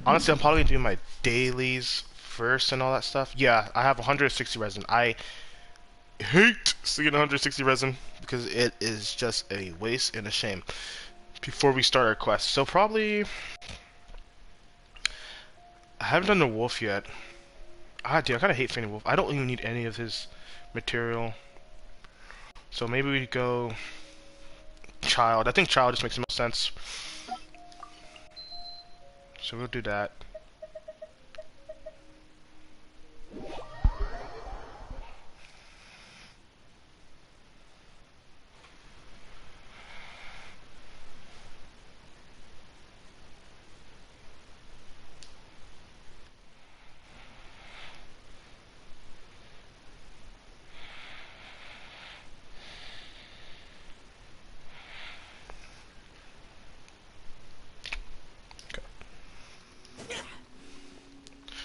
Honestly, I'm probably gonna do my dailies first and all that stuff. Yeah, I have 160 resin. I hate seeing 160 resin because it is just a waste and a shame before we start our quest. So probably I haven't done the wolf yet. Ah, dude, I kind of hate Fainting Wolf. I don't even need any of his material. So maybe we go Child. I think Child just makes the most sense. So we'll do that.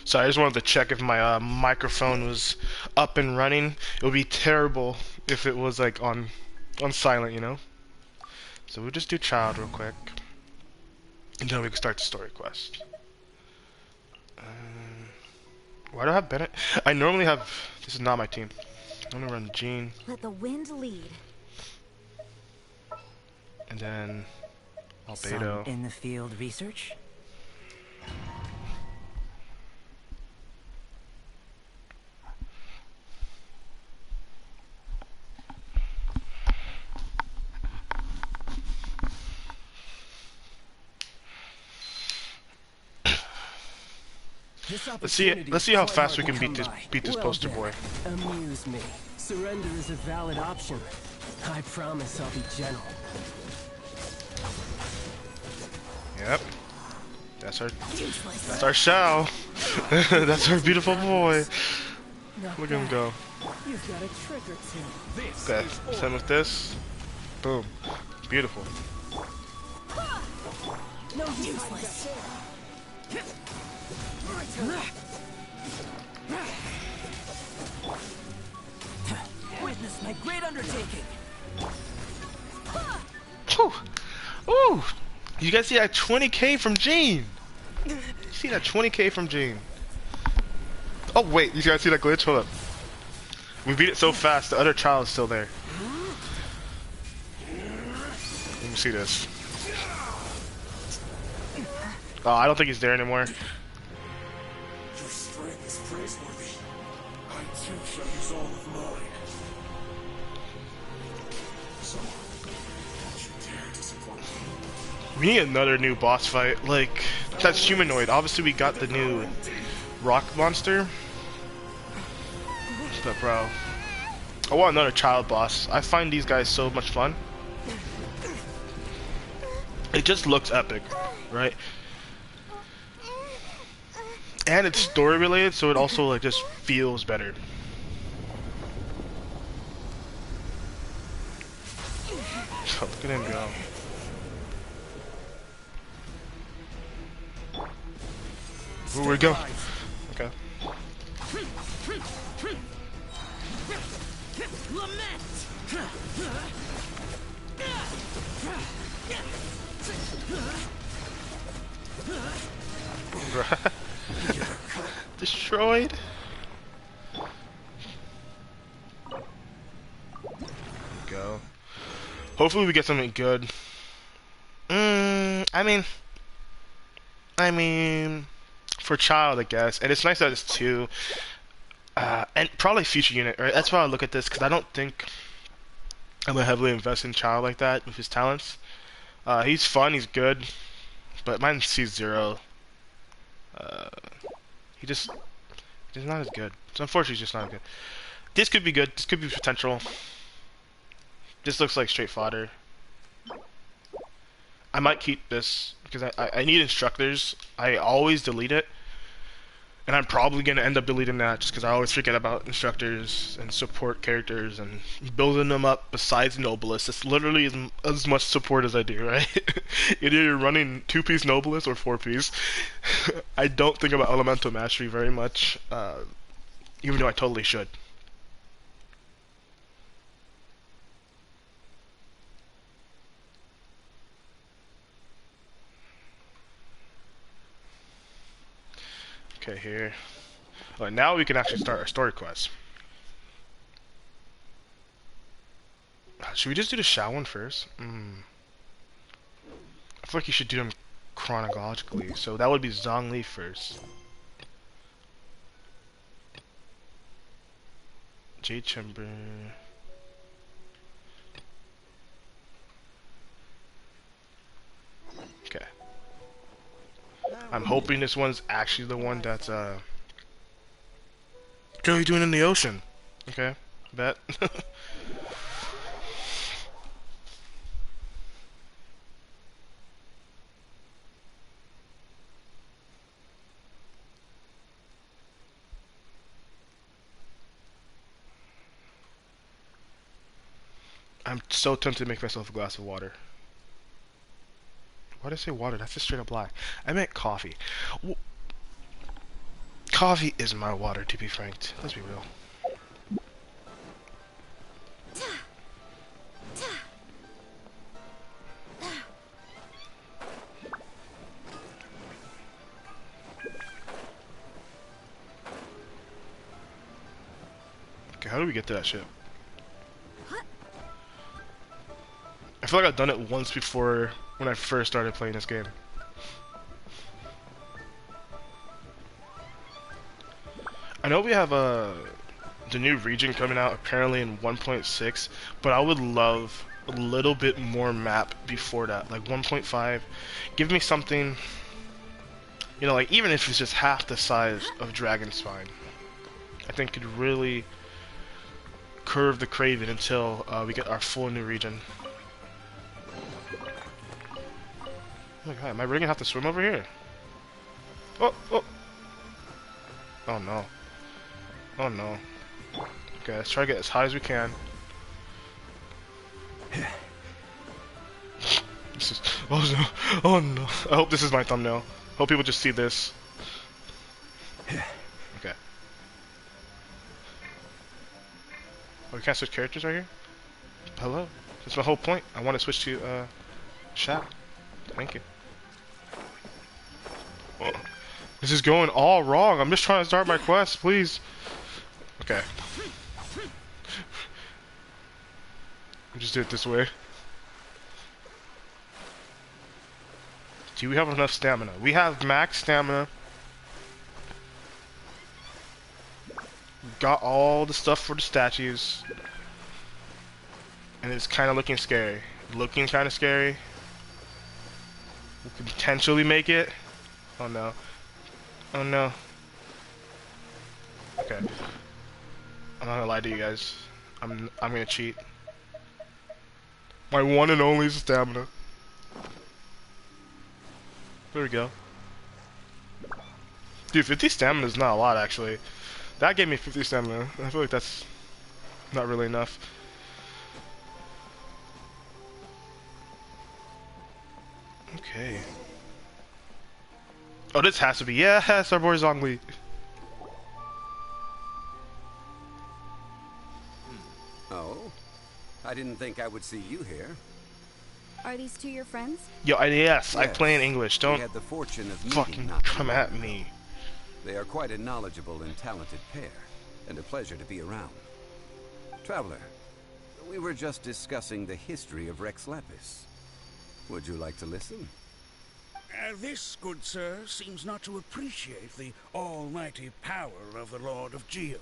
So I just wanted to check if my microphone was up and running. It would be terrible if it was like on silent, you know. So we'll just do Child real quick, and then we can start the story quest. Why do I have Bennett? I normally have. This is not my team. I'm gonna run Jean, Let the wind lead. and then Some Albedo. in the field research? Let's see how fast we can beat this Well poster then, boy. amuse me. Surrender is a valid option. I promise I'll be gentle. Yep. That's our Xiao. That's our beautiful boy. Look at him go. You've got a trick or two. Okay, same with this. Boom. Beautiful. No useless. Witness my great undertaking! Whew. Ooh. You guys see that 20k from Jean? You see that 20k from Jean? Oh wait, you guys see that glitch? Hold up. We beat it so fast, the other child is still there. Let me see this. Oh, I don't think he's there anymore. Your strength is praiseworthy. I too shall use all of mine. So, don't you dare disappoint me. We need another new boss fight. Like, that's humanoid. Obviously, we got the new rock monster. But, bro, I want another child boss. I find these guys so much fun. It just looks epic, right? And it's story related, so it also like just feels better. Oh, look at him go. Where we go? Okay. Destroyed. Go. Hopefully we get something good. I mean, for child, I guess, and it's nice that it's two, and probably future unit. Right? That's why I look at this because I don't think I'm gonna heavily invest in child like that with his talents. He's fun, he's good, but mine sees zero. Uh, he's not as good. So unfortunately, he's just not good. This could be good. This could be potential. This looks like straight fodder. I might keep this because I need instructors. I always delete it, and I'm probably gonna end up deleting that just because I always forget about instructors and support characters and building them up. Besides Noblest, it's literally as much support as I do, right? Either you're running 2-piece Noblest or 4-piece. I don't think about elemental mastery very much, even though I totally should. Okay, here. Alright, now we can actually start our story quest. Should we just do the Xiao one first? I feel like you should do them chronologically. So that would be Zhongli first. Jade Chamber. Okay. I'm hoping this one's actually the one that's what are you doing in the ocean? Okay, bet. I'm so tempted to make myself a glass of water. Why did I say water? That's just straight up lie. I meant coffee. Coffee is my water, to be frank. Let's be real. Okay, how do we get to that ship? I feel like I've done it once before when I first started playing this game. I know we have the new region coming out apparently in 1.6, but I would love a little bit more map before that, like 1.5. Give me something, you know, like even if it's just half the size of Dragon Spine, I think could really curve the craving until we get our full new region. Oh my god, am I really gonna have to swim over here? Oh, oh. Oh no. Oh no. Okay, let's try to get as high as we can. This is, oh no. Oh no. I hope this is my thumbnail. Hope people just see this. Okay. Oh, we can't switch characters right here? Hello? That's my whole point. I want to switch to, Xiao. Thank you. Oh, this is going all wrong. I'm just trying to start my quest, please. Okay. I'll just do it this way. Do we have enough stamina? We have max stamina. Got all the stuff for the statues. And it's kind of looking scary. Looking kind of scary. We could potentially make it. Oh no. Oh no. Okay. I'm not gonna lie to you guys. I'm gonna cheat. My one and only stamina. There we go. Dude, 50 stamina is not a lot actually. That gave me 50 stamina. I feel like that's not really enough. Okay. Oh, this has to be. Yes, our boy Zhongli. Oh? I didn't think I would see you here. Are these two your friends? Yo, yes, I Yes. play in English. We Don't had the fortune of meeting fucking not too come long at ago. me. They are quite a knowledgeable and talented pair, and a pleasure to be around. Traveler, we were just discussing the history of Rex Lapis. Would you like to listen? This, good sir, seems not to appreciate the almighty power of the Lord of Geo.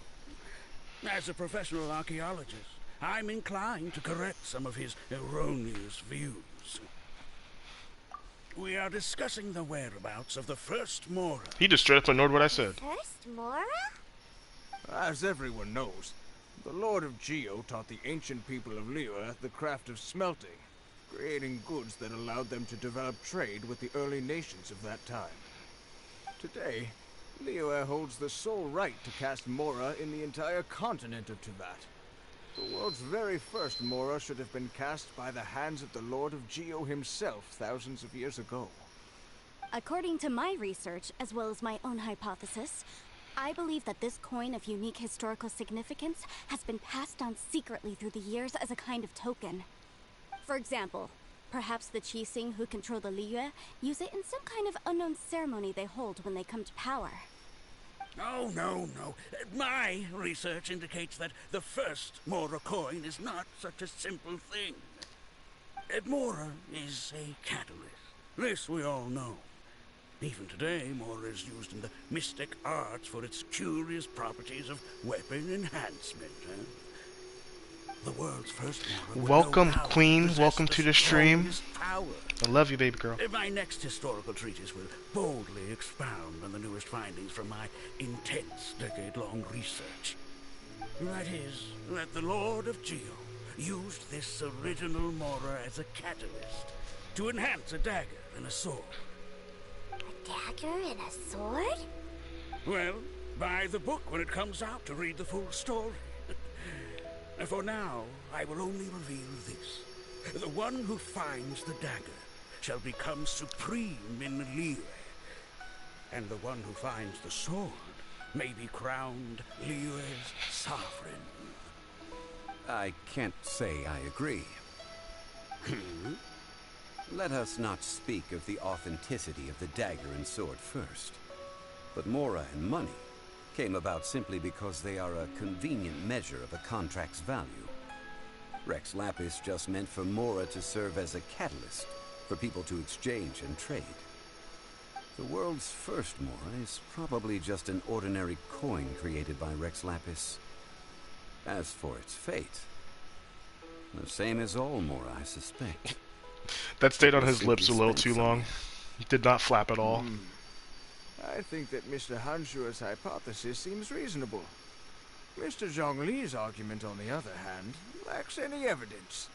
As a professional archaeologist, I'm inclined to correct some of his erroneous views. We are discussing the whereabouts of the first Mora. He just straight up ignored what I said. First Mora? As everyone knows, the Lord of Geo taught the ancient people of Liyue the craft of smelting, creating goods that allowed them to develop trade with the early nations of that time. Today, Liyue holds the sole right to cast Mora in the entire continent of Tibet. The world's very first Mora should have been cast by the hands of the Lord of Geo himself thousands of years ago. According to my research, as well as my own hypothesis, I believe that this coin of unique historical significance has been passed down secretly through the years as a kind of token. For example, perhaps the Qixing who control the Liyue use it in some kind of unknown ceremony they hold when they come to power. Oh, no. My research indicates that the first Mora coin is not such a simple thing. Mora is a catalyst. This we all know. Even today, Mora is used in the mystic arts for its curious properties of weapon enhancement. The world's first Mora would Welcome, no doubt Queen. possess Welcome the to the stream. strongest power. I love you, baby girl. My next historical treatise will boldly expound on the newest findings from my intense decade-long research. That is, that the Lord of Geo used this original Mora as a catalyst to enhance a dagger and a sword. A dagger and a sword? Well, buy the book when it comes out to read the full story. For now, I will only reveal this. The one who finds the dagger shall become supreme in Liyue, and the one who finds the sword may be crowned Liyue's sovereign. I can't say I agree. Let us not speak of the authenticity of the dagger and sword first. But Mora and money came about simply because they are a convenient measure of a contract's value. Rex Lapis just meant for Mora to serve as a catalyst for people to exchange and trade. The world's first Mora is probably just an ordinary coin created by Rex Lapis. As for its fate, the same as all Mora, I suspect. That stayed on his lips a little too long. Did not flap at all. I think that Mr. Hanshua's hypothesis seems reasonable. Mr. Zhongli's argument, on the other hand, lacks any evidence.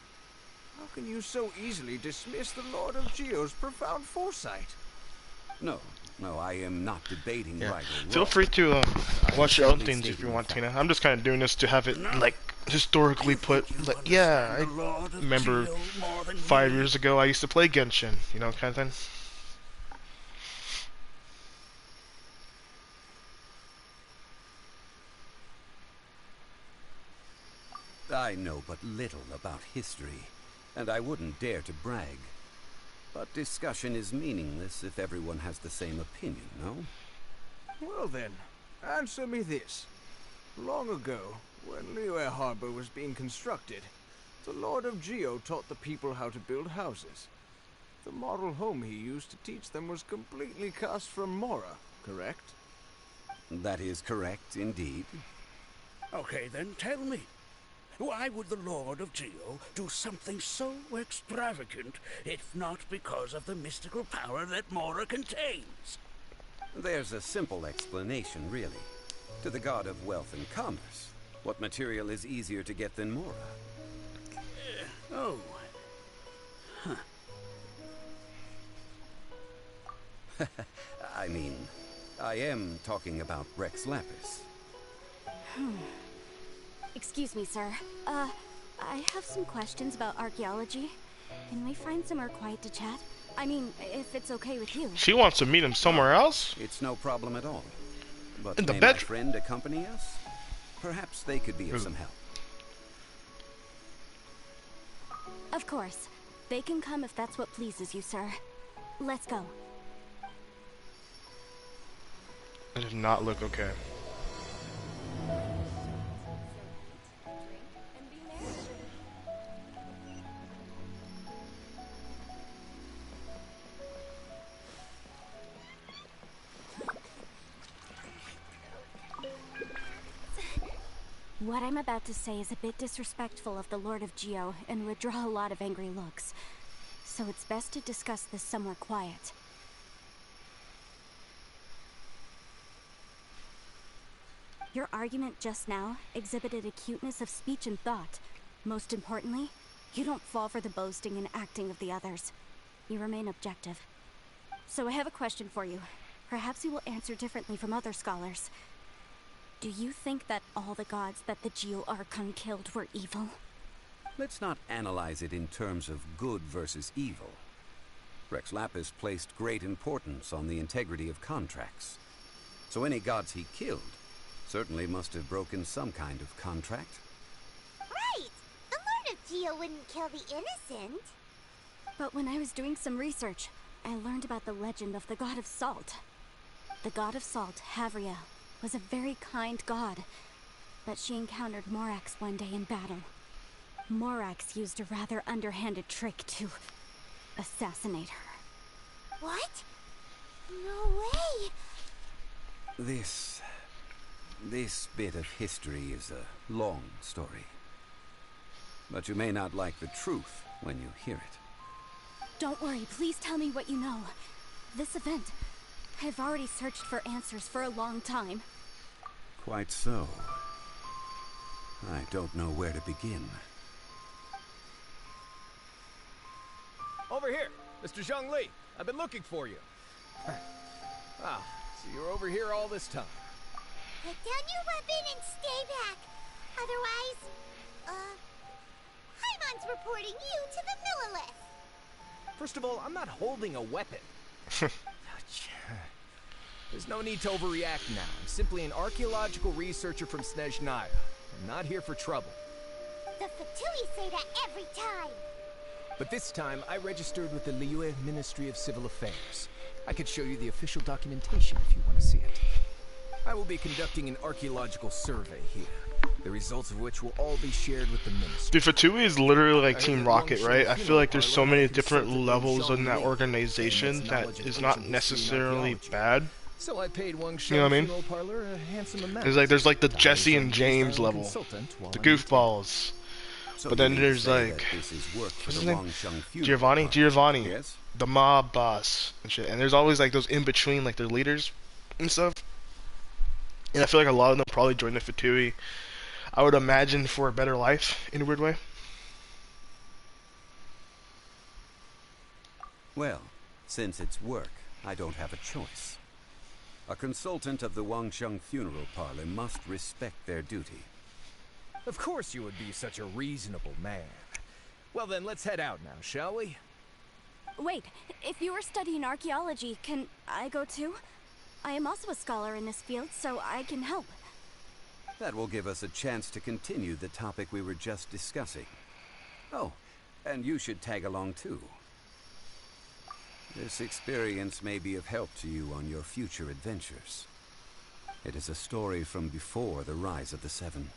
How can you so easily dismiss the Lord of Geo's profound foresight? No, I am not debating right or wrong. Feel free to watch your own things if you want, Tina. I'm just kind of doing this to have it, like, historically put. Like, yeah, I remember 5 years ago I used to play Genshin, you know, kind of thing. I know but little about history, and I wouldn't dare to brag. But discussion is meaningless if everyone has the same opinion, no? Well then, answer me this. Long ago, when Liyue Harbor was being constructed, the Lord of Geo taught the people how to build houses. The model home he used to teach them was completely cast from Mora, correct? That is correct, indeed. Okay, then tell me. Why would the Lord of Geo do something so extravagant if not because of the mystical power that Mora contains? There's a simple explanation, really. To the god of wealth and commerce, what material is easier to get than Mora? Oh. Huh. I mean, I am talking about Rex Lapis. Excuse me, sir. I have some questions about archaeology. Can we find somewhere quiet to chat? I mean, if it's okay with you. She wants to meet him somewhere else? It's no problem at all. But In the may my bedroom. friend accompany us? Perhaps they could be of some help. Of course. They can come if that's what pleases you, sir. Let's go. That did not look okay. What I'm about to say is a bit disrespectful of the Lord of Geo and would draw a lot of angry looks. So it's best to discuss this somewhere quiet. Your argument just now exhibited acuteness of speech and thought. Most importantly, you don't fall for the boasting and acting of the others. You remain objective. So I have a question for you. Perhaps you will answer differently from other scholars. Do you think that all the gods that the Geo Archon killed were evil? Let's not analyze it in terms of good versus evil. Rex Lapis placed great importance on the integrity of contracts. So any gods he killed certainly must have broken some kind of contract. Right! The Lord of Geo wouldn't kill the innocent. But when I was doing some research, I learned about the legend of the god of salt. The god of salt, Havriel, was a very kind god, but she encountered Morax one day in battle. Morax used a rather underhanded trick to assassinate her. What? No way! This bit of history is a long story. But you may not like the truth when you hear it. Don't worry, please tell me what you know. This event, I've already searched for answers for a long time. Quite so. I don't know where to begin. Over here, Mr. Zhongli. I've been looking for you. Ah, so you're over here all this time. Put down your weapon and stay back. Otherwise, Paimon's reporting you to the Millilith. First of all, I'm not holding a weapon. There's no need to overreact now. I'm simply an archaeological researcher from Snezhnaya. I'm not here for trouble. The Fatui say that every time. But this time, I registered with the Liyue Ministry of Civil Affairs. I could show you the official documentation if you want to see it. I will be conducting an archaeological survey here, the results of which will all be shared with the ministry. Dude, Fatui is literally like Team Rocket, right? I feel like there's so many different levels in that organization that is not necessarily bad. So I paid Wang You know what I mean? Funeral Parlor a handsome amount. There's like the Jesse and James level, the goofballs. So But you then mean there's to say like, that this is work for what's the his name? Wangsheng Funeral Giovanni, Parlor. Giovanni, Yes? the mob boss and shit. And there's always like those in between, like their leaders and stuff. And I feel like a lot of them probably joined the Fatui, I would imagine, for a better life in a weird way. Well, since it's work, I don't have a choice. A consultant of the Wangsheng Funeral Parlor must respect their duty. Of course you would be such a reasonable man. Well then, let's head out now, shall we? Wait, if you were studying archaeology, can I go too? I am also a scholar in this field, so I can help. That will give us a chance to continue the topic we were just discussing. Oh, and you should tag along too. This experience may be of help to you on your future adventures. It is a story from before the rise of the Seven.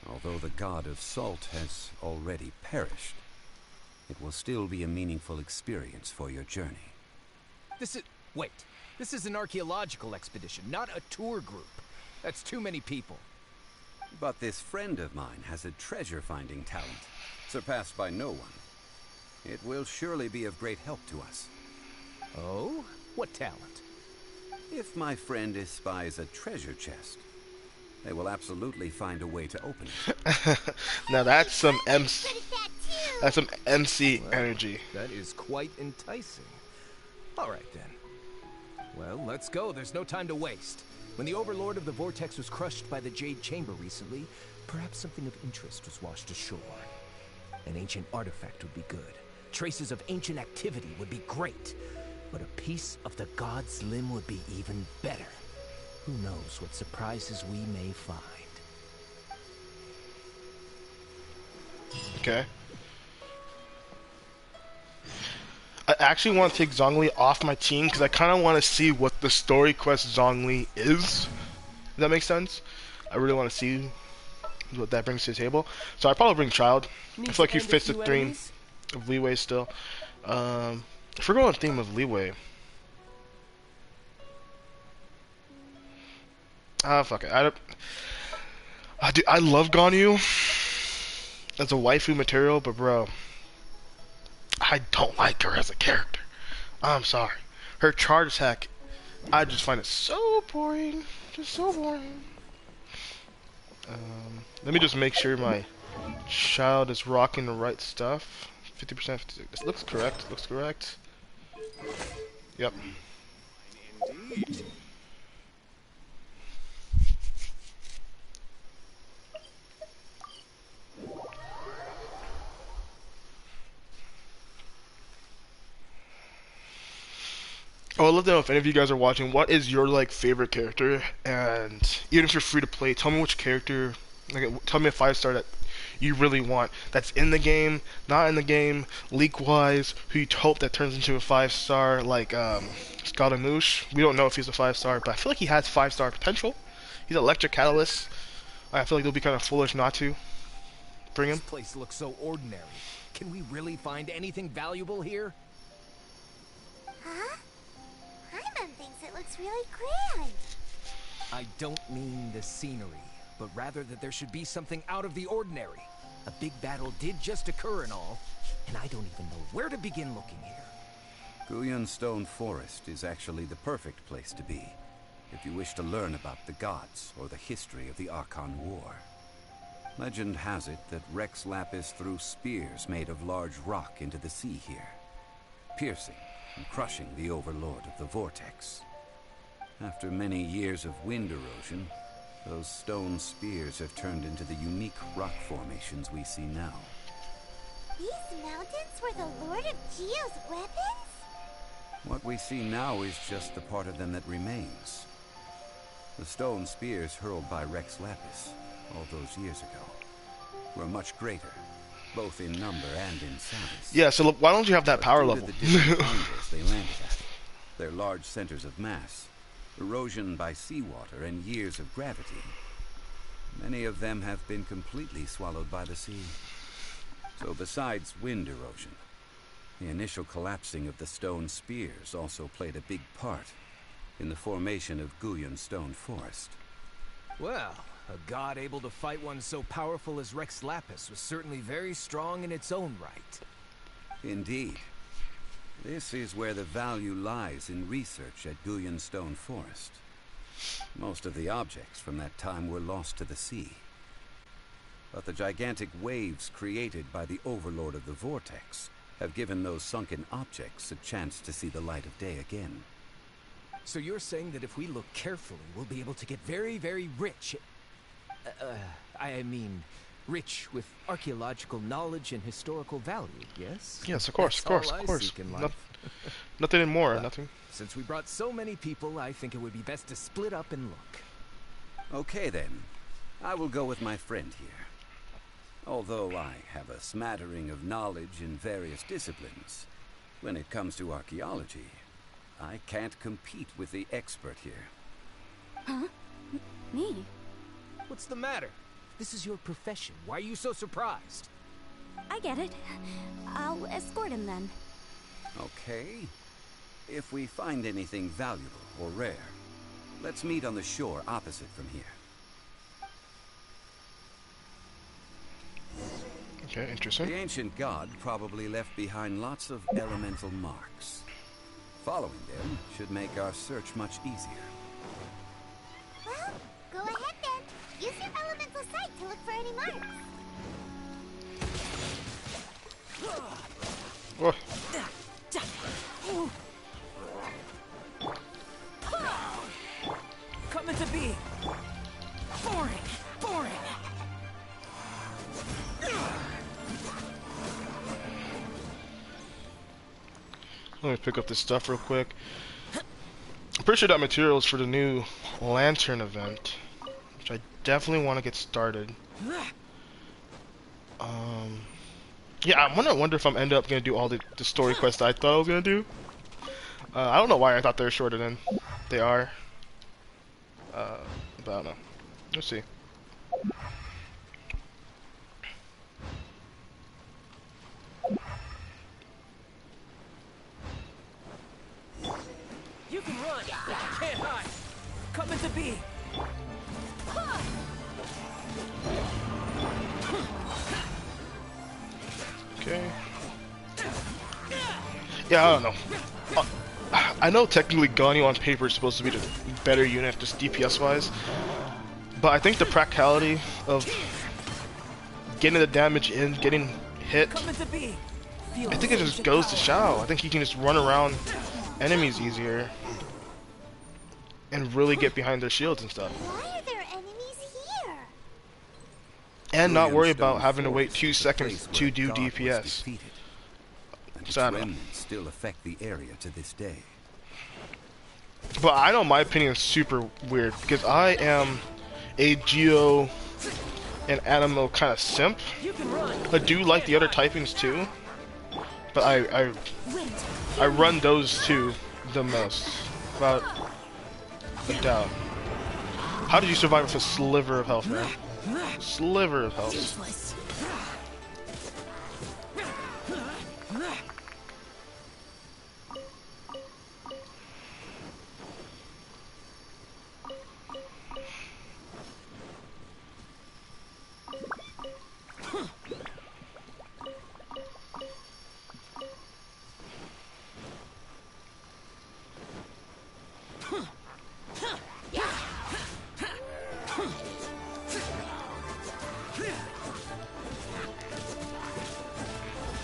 Although the god of salt has already perished, it will still be a meaningful experience for your journey. Wait. This is an archaeological expedition, not a tour group. That's too many people. But this friend of mine has a treasure-finding talent, surpassed by no one. It will surely be of great help to us. Oh? What talent? If my friend espies a treasure chest, they will absolutely find a way to open it. Now that's some Good at that too. that's some MC energy. That is quite enticing. All right then. Well, let's go. There's no time to waste. When the Overlord of the Vortex was crushed by the Jade Chamber recently, perhaps something of interest was washed ashore. An ancient artifact would be good. Traces of ancient activity would be great. But a piece of the god's limb would be even better. Who knows what surprises we may find. Okay. I actually want to take Zhongli off my team because I kind of want to see what the story quest Zhongli is. Does that make sense? I really want to see what that brings to the table. So I'd probably bring Child. I feel like he fits the theme of leeway still. If we're going on the theme of leeway. Fuck it. Dude, I love Ganyu as a waifu material, but bro, I don't like her as a character. I'm sorry. Her charge attack, I just find it so boring. Just so boring. Let me just make sure my child is rocking the right stuff. 50%, 56. This looks correct. Looks correct. Yep. Indeed. Oh, I'd love to know if any of you guys are watching, what is your like favorite character? And even if you're free to play, tell me which character. Like, tell me a 5-star that you really want. That's in the game, not in the game, leak-wise, who you hope that turns into a 5-star, like Scaramouche. We don't know if he's a 5-star, but I feel like he has 5-star potential. He's Electric Catalyst. I feel like they'll be kind of foolish not to bring him. This place looks so ordinary. Can we really find anything valuable here? Huh? Paimon thinks it looks really grand. I don't mean the scenery, but rather that there should be something out of the ordinary. A big battle did just occur and all, and I don't even know where to begin looking here. Guyan Stone Forest is actually the perfect place to be, if you wish to learn about the gods or the history of the Archon War. Legend has it that Rex Lapis threw spears made of large rock into the sea here, piercing and crushing the Overlord of the Vortex. After many years of wind erosion, those stone spears have turned into the unique rock formations we see now. These mountains were the Lord of Geo's weapons? What we see now is just the part of them that remains. The stone spears hurled by Rex Lapis all those years ago were much greater, both in number and in size. Yeah, so why don't you have that power level? The different angles they landed at, their large centers of mass, erosion by seawater, and years of gravity, many of them have been completely swallowed by the sea. So besides wind erosion, the initial collapsing of the stone spears also played a big part in the formation of Guyan Stone Forest. Well, a god able to fight one so powerful as Rex Lapis was certainly very strong in its own right. Indeed. This is where the value lies in research at Guyan Stone Forest. Most of the objects from that time were lost to the sea. But the gigantic waves created by the Overlord of the Vortex have given those sunken objects a chance to see the light of day again. So you're saying that if we look carefully, we'll be able to get very, very rich. I mean, rich with archaeological knowledge and historical value, yes? Yes, of course, Nothing more, nothing. Since we brought so many people, I think it would be best to split up and look. Okay then, I will go with my friend here. Although I have a smattering of knowledge in various disciplines, when it comes to archaeology, I can't compete with the expert here. Huh? Me? What's the matter? This is your profession. Why are you so surprised? I get it. I'll escort him then. Okay. If we find anything valuable or rare, let's meet on the shore opposite from here. Okay, interesting. The ancient god probably left behind lots of elemental marks. Following them should make our search much easier. Well, go ahead then. Use your elemental sight to look for any marks. Oh. Coming to be. Boring. Let me pick up this stuff real quick. I'm pretty sure that material is for the new Lantern event, which I definitely want to get started. Yeah, I wonder if I'm end up gonna do all the story quests I thought I was gonna do. I don't know why I thought they were shorter than they are. But I don't know. Let's see. You can run, but you can't hide. Coming to be. Okay. Yeah, I don't know. I know technically Ganyu on paper is supposed to be the better unit, just DPS-wise, but I think the practicality of getting the damage in, getting hit, I think it just goes to Xiao. I think he can just run around enemies easier and really get behind their shields and stuff. Why are there enemies here? And not worry about having to wait 2 seconds to do DPS. Its remnants still affect the area to this day. But I know my opinion is super weird because I am a Geo an animal kind of simp. You can run. I do like the other typings too, but I run those two the most, without a doubt. How did you survive with a sliver of health, man? Sliver of health. Useless.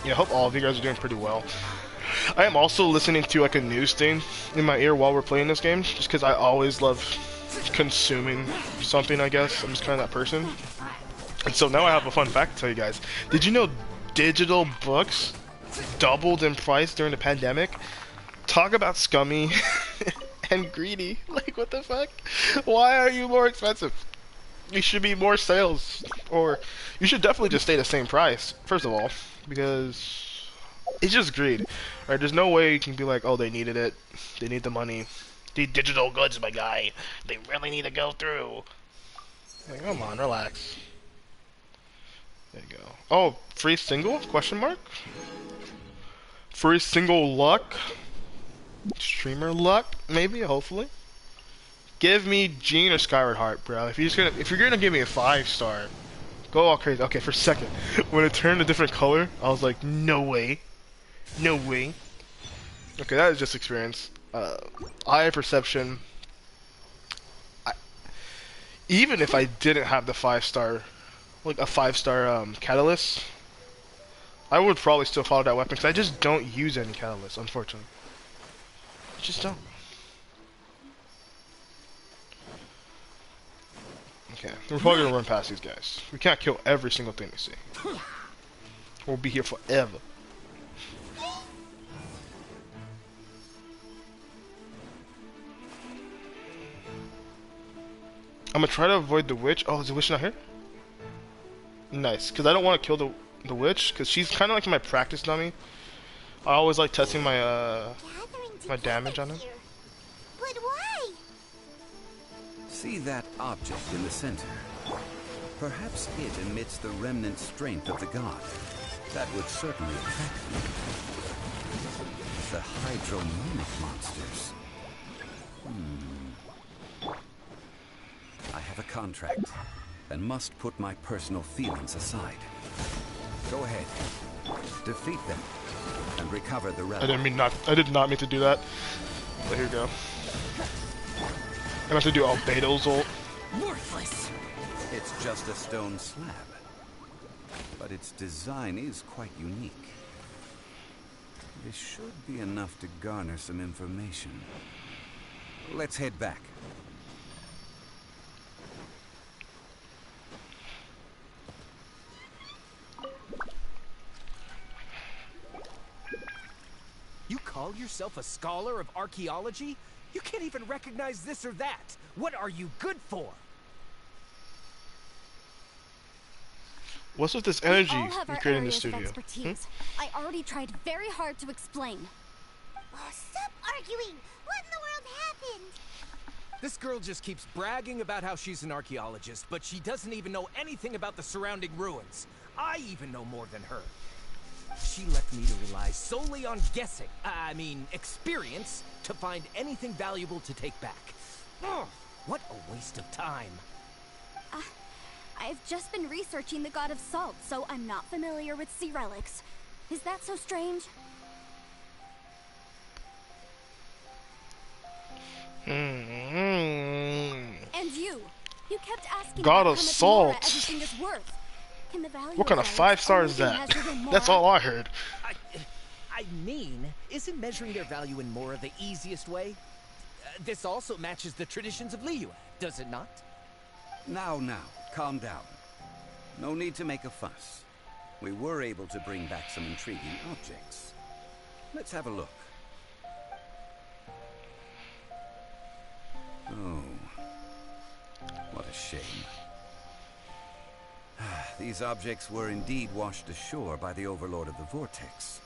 Yeah, I hope all of you guys are doing pretty well. I am also listening to like a news thing in my ear while we're playing this game, just because I always love consuming something, I guess. I'm just kind of that person. And so now I have a fun fact to tell you guys. Did you know digital books doubled in price during the pandemic? Talk about scummy and greedy. Like, what the fuck? Why are you more expensive? You should be more sales, or you should definitely just stay the same price, first of all, because it's just greed, right? There's no way you can be like, oh, they needed it, they need the money, these digital goods, my guy, they really need to go through. Like, come on, relax. There you go. Oh, free single? Question mark? Free single luck? Streamer luck? Maybe, hopefully. Give me Gene or Skyward Heart, bro. If you're gonna give me a 5-star, go all crazy. Okay, for a second, when it turned a different color, I was like, no way, no way. Okay, that is just experience. Eye perception. Even if I didn't have the 5-star, like a 5-star catalyst, I would probably still follow that weapon because I just don't use any catalyst, unfortunately. I just don't. Okay, we're probably gonna run past these guys. We can't kill every single thing we see. We'll be here forever. I'm gonna try to avoid the witch. Oh, is the witch not here? Nice, because I don't want to kill the witch, because she's kind of like my practice dummy. I always like testing my my damage on her. But why? See that object in the center? Perhaps it emits the remnant strength of the god. That would certainly attract me. The hydromimic monsters. I have a contract, and must put my personal feelings aside. Go ahead. Defeat them, and recover the relic. I did not mean to do that. But here we go. I have to do Albedo's ult. Worthless. It's just a stone slab, but its design is quite unique. This should be enough to garner some information. Let's head back. You call yourself a scholar of archaeology? You can't even recognize this or that. What are you good for? What's with this energy We all have you our create in the areas of studio? expertise. I already tried very hard to explain. Oh, stop arguing! What in the world happened? This girl just keeps bragging about how she's an archaeologist, but she doesn't even know anything about the surrounding ruins. I even know more than her. She left me to rely solely on guessing, experience, to find anything valuable to take back. Ugh, what a waste of time. I've just been researching the god of salt, so I'm not familiar with sea relics. Is that so strange? And you kept asking God about of how much salt. Mora everything is worth. Can the value What kind of relics 5-star only is be that? measured in That's Mora? all I heard. Isn't measuring their value in Mora the easiest way? This also matches the traditions of Liyue, does it not? Now, calm down. No need to make a fuss. We were able to bring back some intriguing objects. Let's have a look. Oh, what a shame. These objects were indeed washed ashore by the Overlord of the Vortex,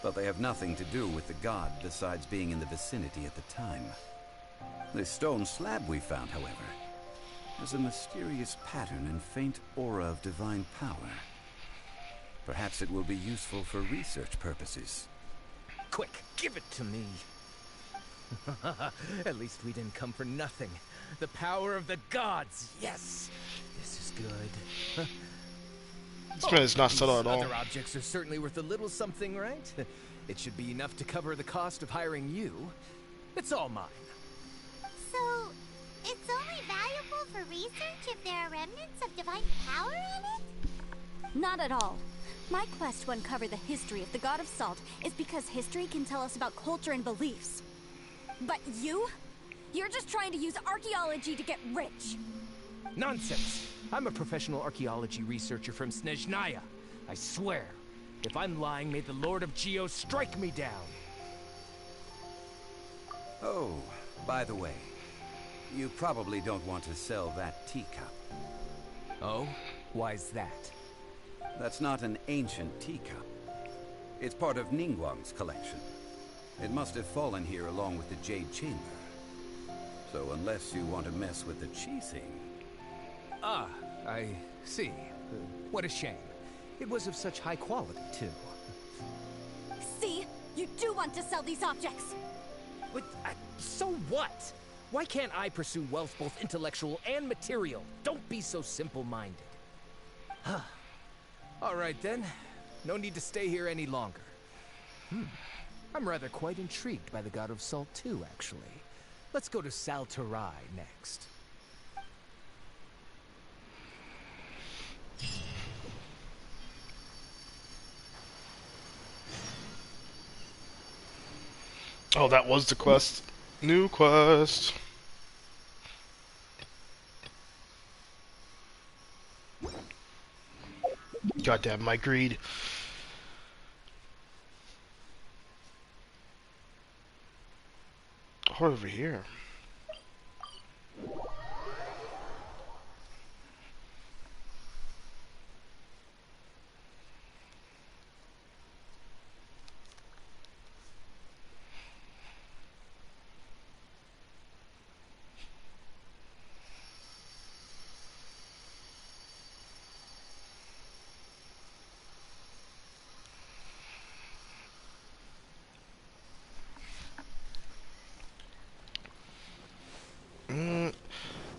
but they have nothing to do with the god besides being in the vicinity at the time. The stone slab we found, however, has a mysterious pattern and faint aura of divine power. Perhaps it will be useful for research purposes. Quick, give it to me. At least we didn't come for nothing. The power of the gods, yes! This is good. This man is not subtle at all. Other objects are certainly worth a little something, right? It should be enough to cover the cost of hiring you. It's all mine. So, it's only valuable for research if there are remnants of divine power in it? Not at all. My quest to uncover the history of the God of Salt is because history can tell us about culture and beliefs. But you're just trying to use archaeology to get rich. Nonsense! I'm a professional archaeology researcher from Snezhnaya. I swear, if I'm lying, may the Lord of Geo strike me down. Oh, by the way, you probably don't want to sell that teacup. Oh? Why's that? That's not an ancient teacup. It's part of Ningguang's collection. It must have fallen here along with the Jade Chamber. So unless you want to mess with the cheesing... Ah, I see. What a shame. It was of such high quality, too. See? You do want to sell these objects! But, so what? Why can't I pursue wealth both intellectual and material? Don't be so simple-minded. All right, then. No need to stay here any longer. I'm rather quite intrigued by the God of Salt, too, actually. Let's go to Saltarai next. Oh, that was the quest. New quest. Goddamn, my greed. Oh, over here.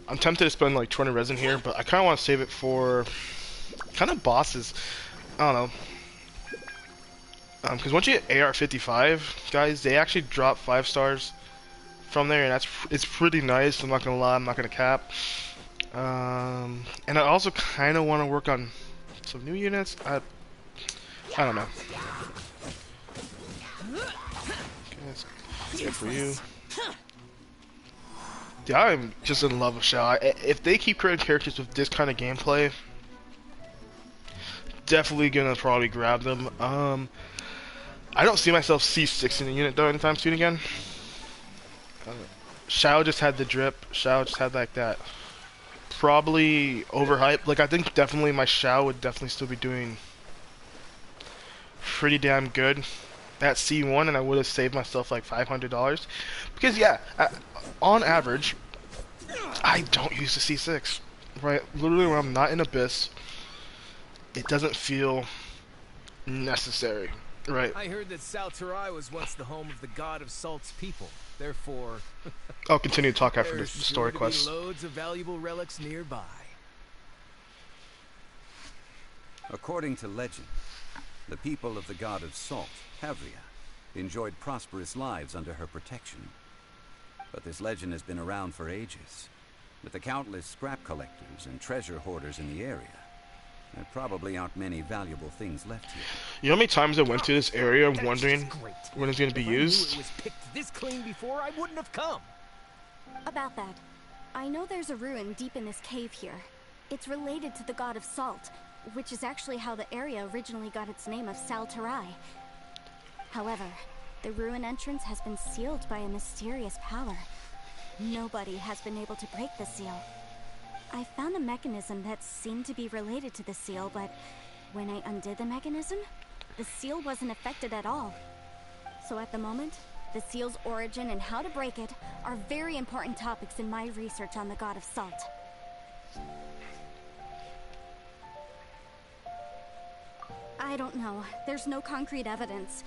I'm tempted to spend like 20 resin here, but I kind of want to save it for kind of bosses. I don't know. Because once you get AR-55, guys, they actually drop 5 stars from there, and it's pretty nice. I'm not gonna lie, I'm not gonna cap. And I also kind of want to work on some new units. I don't know. Okay, that's good for you. Yeah, I'm just in love with Xiao. If they keep creating characters with this kind of gameplay, definitely gonna probably grab them. I don't see myself C6 in the unit though anytime soon again. Xiao just had the drip. Xiao just had like that. Probably overhyped. Like I think definitely my Xiao would definitely still be doing pretty damn good at C1, and I would have saved myself like $500 because yeah. On average, I don't use the C6, right? Literally when I'm not in Abyss, it doesn't feel necessary, right? I heard that Saltarai was once the home of the God of Salt's people. Therefore, I'll continue to talk after the there's story sure to quest. be loads of valuable relics nearby. According to legend, the people of the God of Salt, Havria, enjoyed prosperous lives under her protection. But this legend has been around for ages. With the countless scrap collectors and treasure hoarders in the area, there probably aren't many valuable things left here. You know how many times I went to this area wondering when it's going to be If I knew used? it was picked this clean before, I wouldn't have come. About that, I know there's a ruin deep in this cave here. It's related to the God of Salt, which is actually how the area originally got its name of Saltarai. However, the ruin entrance has been sealed by a mysterious power. Nobody has been able to break the seal. I found a mechanism that seemed to be related to the seal, but when I undid the mechanism, the seal wasn't affected at all. So at the moment, the seal's origin and how to break it are very important topics in my research on the God of Salt. I don't know. There's no concrete evidence.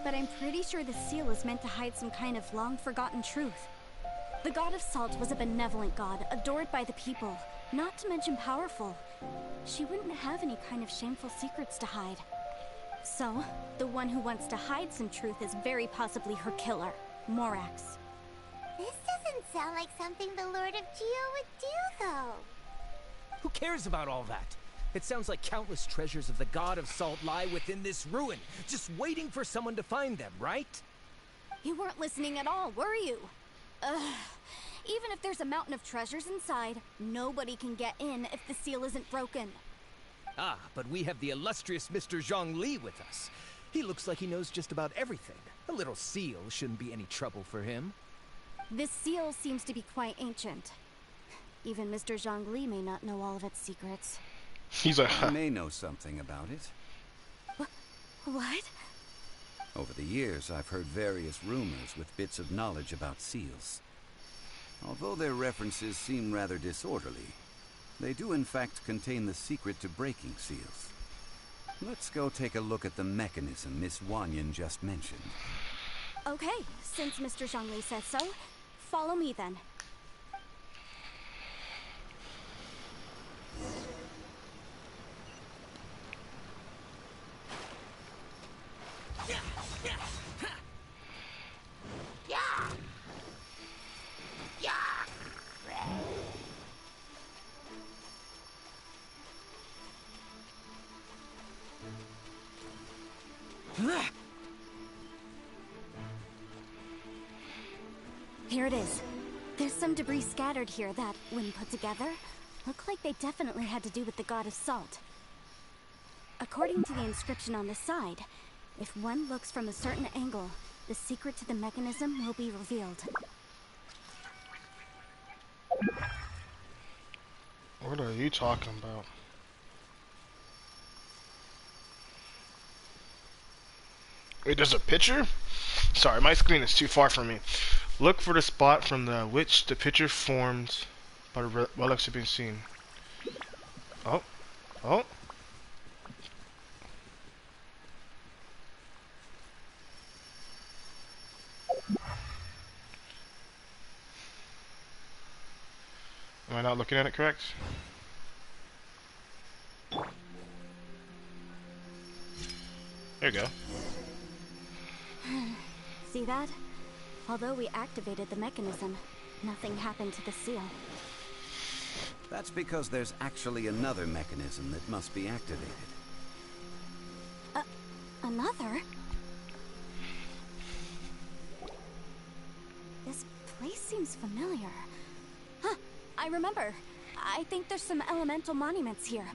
But I'm pretty sure the seal is meant to hide some kind of long-forgotten truth. The God of Salt was a benevolent god, adored by the people, not to mention powerful. She wouldn't have any kind of shameful secrets to hide. So, the one who wants to hide some truth is very possibly her killer, Morax. This doesn't sound like something the Lord of Geo would do, though. Who cares about all that? It sounds like countless treasures of the God of Salt lie within this ruin, just waiting for someone to find them, right? You weren't listening at all, were you? Ugh. Even if there's a mountain of treasures inside, nobody can get in if the seal isn't broken. Ah, but we have the illustrious Mr. Zhongli with us. He looks like he knows just about everything. A little seal shouldn't be any trouble for him. This seal seems to be quite ancient. Even Mr. Zhongli may not know all of its secrets. He's like, I may know something about it. What? Over the years, I've heard various rumors with bits of knowledge about seals. Although their references seem rather disorderly, they do in fact contain the secret to breaking seals. Let's go take a look at the mechanism Miss Wanyan just mentioned. Okay, since Mr. Zhongli says so, follow me then. Here it is. There's some debris scattered here that, when put together, look like they definitely had to do with the God of Salt. According to the inscription on the side, if one looks from a certain angle, the secret to the mechanism will be revealed. what are you talking about? Wait, there's a picture? Sorry, my screen is too far from me. Look for the spot from which the picture formed by the relics have been seen. Oh. Oh. Am I not looking at it correct? There you go. See that? Although we activated the mechanism, nothing happened to the seal. That's because there's actually another mechanism that must be activated. Another? This place seems familiar. Huh, I remember. I think there's some elemental monuments here.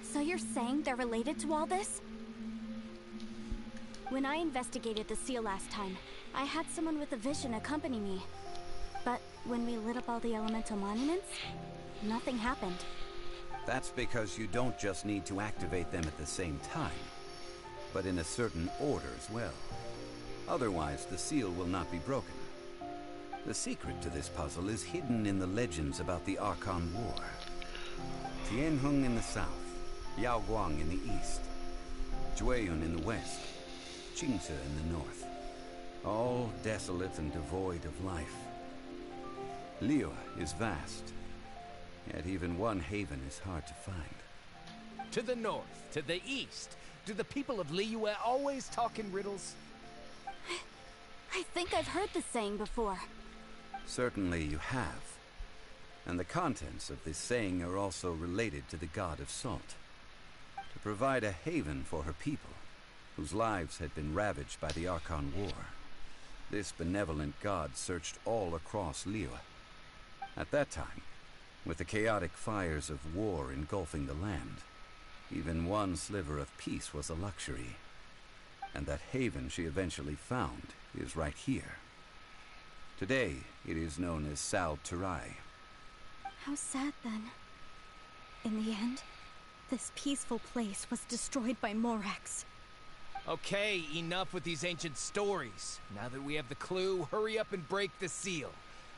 So you're saying they're related to all this? When I investigated the seal last time, I had someone with a vision accompany me. But when we lit up all the elemental monuments, nothing happened. That's because you don't just need to activate them at the same time, but in a certain order as well. Otherwise, the seal will not be broken. The secret to this puzzle is hidden in the legends about the Archon War. Tianheng in the south, Yaoguang in the east, Jueyun in the west, Qingce in the north. All desolate and devoid of life. Liyue is vast, yet even one haven is hard to find. To the north, to the east. Do the people of Liyue always talk in riddles? I think I've heard this saying before. Certainly you have. And the contents of this saying are also related to the God of Salt. To provide a haven for her people, whose lives had been ravaged by the Archon War. This benevolent god searched all across Liyue. At that time, with the chaotic fires of war engulfing the land, even one sliver of peace was a luxury. And that haven she eventually found is right here. Today, it is known as Sal Turai. How sad then. In the end, this peaceful place was destroyed by Morax. Okay, enough with these ancient stories. Now that we have the clue, hurry up and break the seal.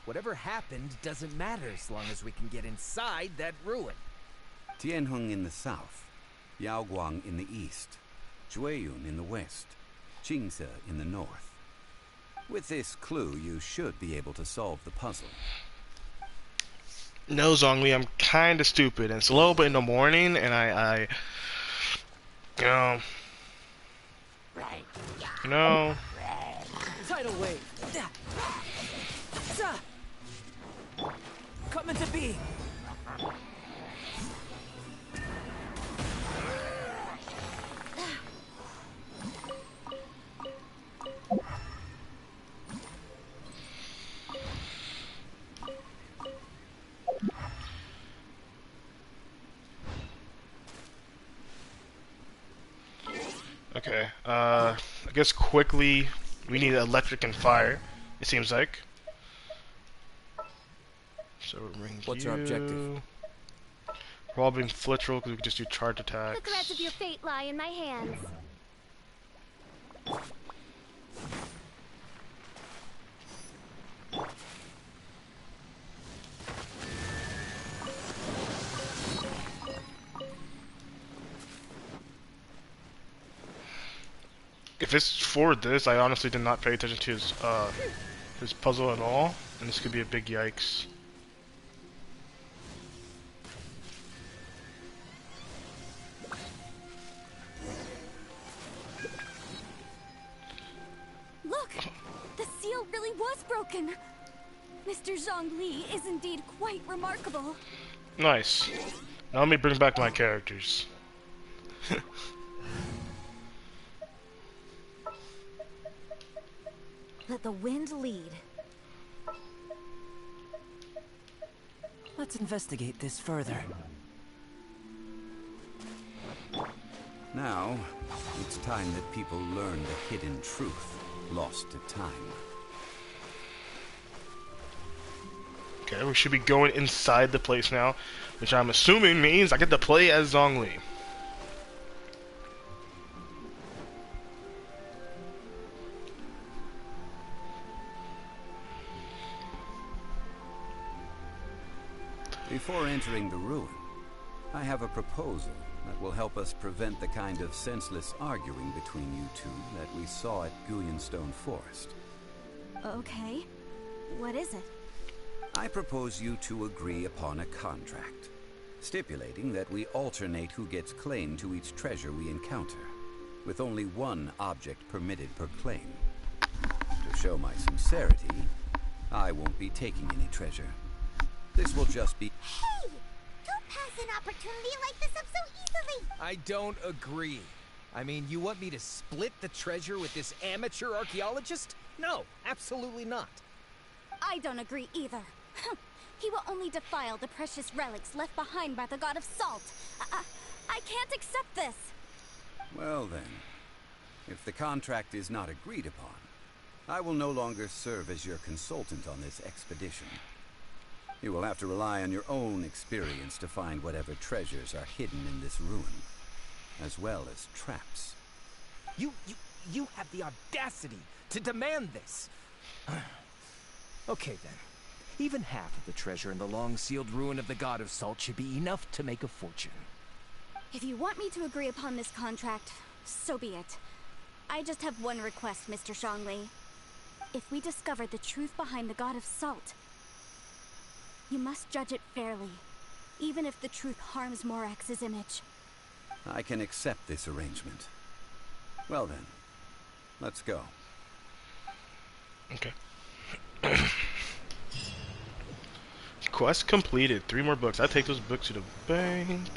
Whatever happened doesn't matter as long as we can get inside that ruin. Tianheng in the south, Yaoguang in the east, Jueyun in the west, Qingse in the north. With this clue, you should be able to solve the puzzle. No, Zhongli, I'm kind of stupid, and it's a little bit in the morning, and I you know, Tidal wave. Come into being. okay, I guess quickly, we need electric and fire, it seems like. So What's our objective? Robbing Flittrol, because we can just do charge attacks. The threads of your fate lie in my hands. If it's for this, I honestly did not pay attention to his puzzle at all, and this could be a big yikes. Look! The seal really was broken! Mr. Zhongli is indeed quite remarkable. Nice. Now let me bring back my characters. Let the wind lead. Let's investigate this further. Now, it's time that people learn the hidden truth lost to time. Okay, we should be going inside the place now, which I'm assuming means I get to play as Zhongli. Before entering the ruin, I have a proposal that will help us prevent the kind of senseless arguing between you two that we saw at Guyanstone Forest. Okay. What is it? I propose you two agree upon a contract, stipulating that we alternate who gets claim to each treasure we encounter, with only one object permitted per claim. To show my sincerity, I won't be taking any treasure. This will just be... Hey! Don't pass an opportunity like this up so easily! I don't agree. I mean, you want me to split the treasure with this amateur archaeologist? No, absolutely not. I don't agree either. He will only defile the precious relics left behind by the god of salt. I can't accept this. Well then, if the contract is not agreed upon, I will no longer serve as your consultant on this expedition. You will have to rely on your own experience to find whatever treasures are hidden in this ruin, as well as traps. You have the audacity to demand this. Okay then. Even half of the treasure in the long-sealed ruin of the God of Salt should be enough to make a fortune. If you want me to agree upon this contract, so be it. I just have one request, Mr. Zhongli. If we discover the truth behind the God of Salt, you must judge it fairly, even if the truth harms Morax's image. I can accept this arrangement. Well then, let's go. Okay. Quest completed. 3 more books. I take those books to the bank.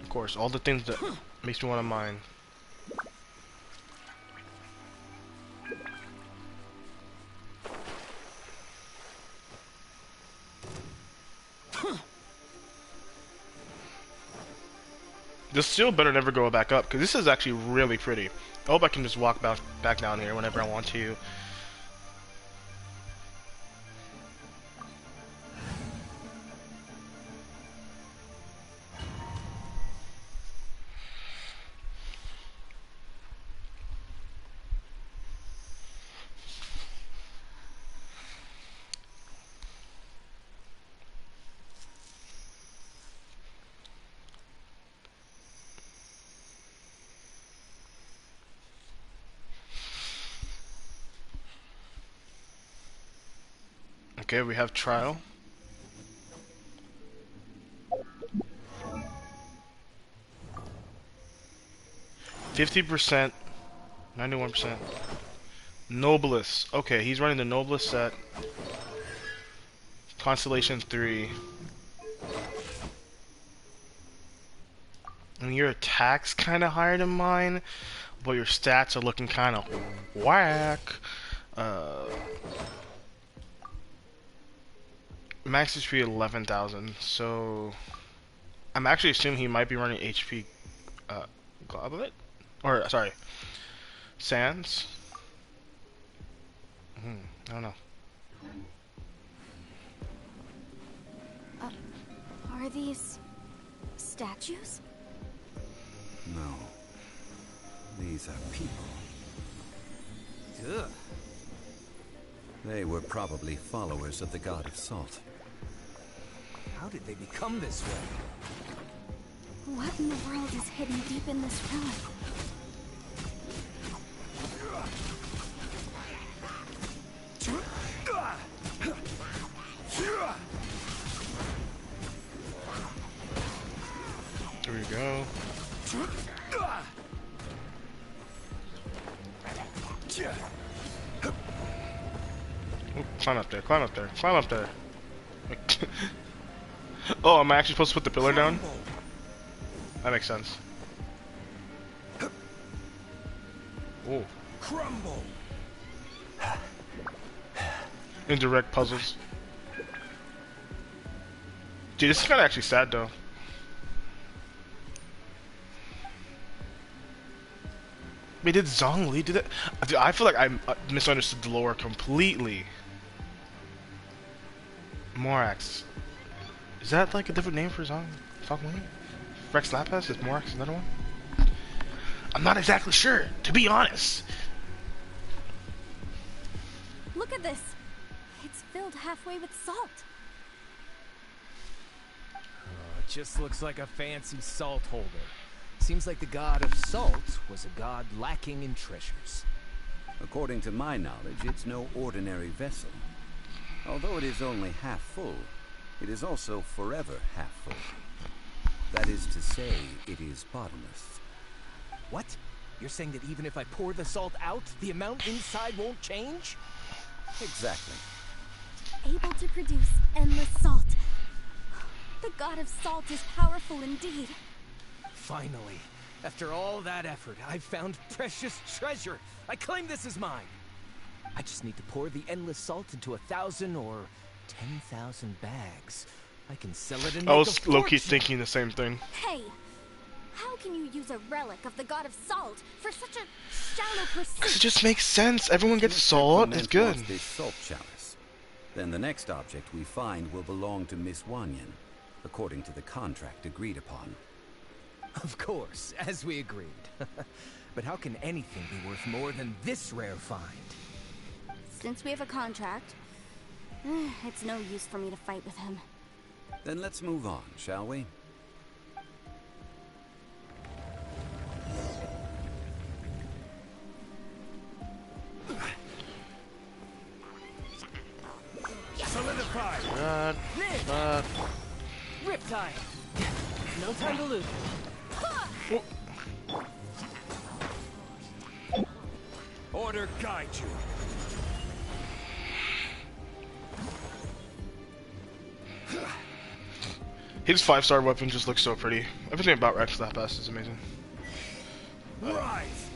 Of course, all the things that makes me want to mine. This steel better never go back up, because this is actually really pretty. I hope I can just walk back down here whenever I want to. Okay, we have trial. %, 91%. Noblest. Okay, he's running the Noblest set. Constellation 3. And your attack's kind of higher than mine, but your stats are looking kind of whack. Max HP 11,000, so I'm actually assuming he might be running HP Goblet? Or, sorry, Sands? I don't know. Are these statues? No. These are people. Ugh. They were probably followers of the god of salt. How did they become this way? What in the world is hidden deep in this ruin? There we go. Ooh, climb up there, climb up there, climb up there. Oh, am I actually supposed to put the pillar down? That makes sense. Oh. Crumble. Indirect puzzles. Dude, this is kind of actually sad though. Wait, did Zhongli do that? Dude, I feel like I misunderstood the lore completely. Morax. Is that like a different name for Zhongli? Rex Lapis? Is Morax another one? I'm not exactly sure, to be honest. Look at this. It's filled halfway with salt. It just looks like a fancy salt holder. Seems like the god of salt was a god lacking in treasures. According to my knowledge, it's no ordinary vessel. Although it is only half full, it is also forever half full. That is to say, it is bottomless. What? You're saying that even if I pour the salt out, the amount inside won't change? Exactly. Able to produce endless salt. The god of salt is powerful indeed. Finally, after all that effort, I've found precious treasure. I claim this as mine. I just need to pour the endless salt into 1,000 or 10,000 bags. I can sell it and make I a was low-key fortune. thinking the same thing. Hey, how can you use a relic of the god of salt for such a shallow pursuit? 'Cause it just makes sense. Everyone gets salt. It's good. Wants this salt chalice. Then the next object we find will belong to Miss Wanyan, according to the contract agreed upon. Of course, as we agreed. But how can anything be worth more than this rare find? Since we have a contract, it's no use for me to fight with him. Then let's move on, shall we? Solidify! Riptide. No time to lose. Order guide you. His 5-star weapon just looks so pretty. Everything about Rex Lapis is amazing. Rise!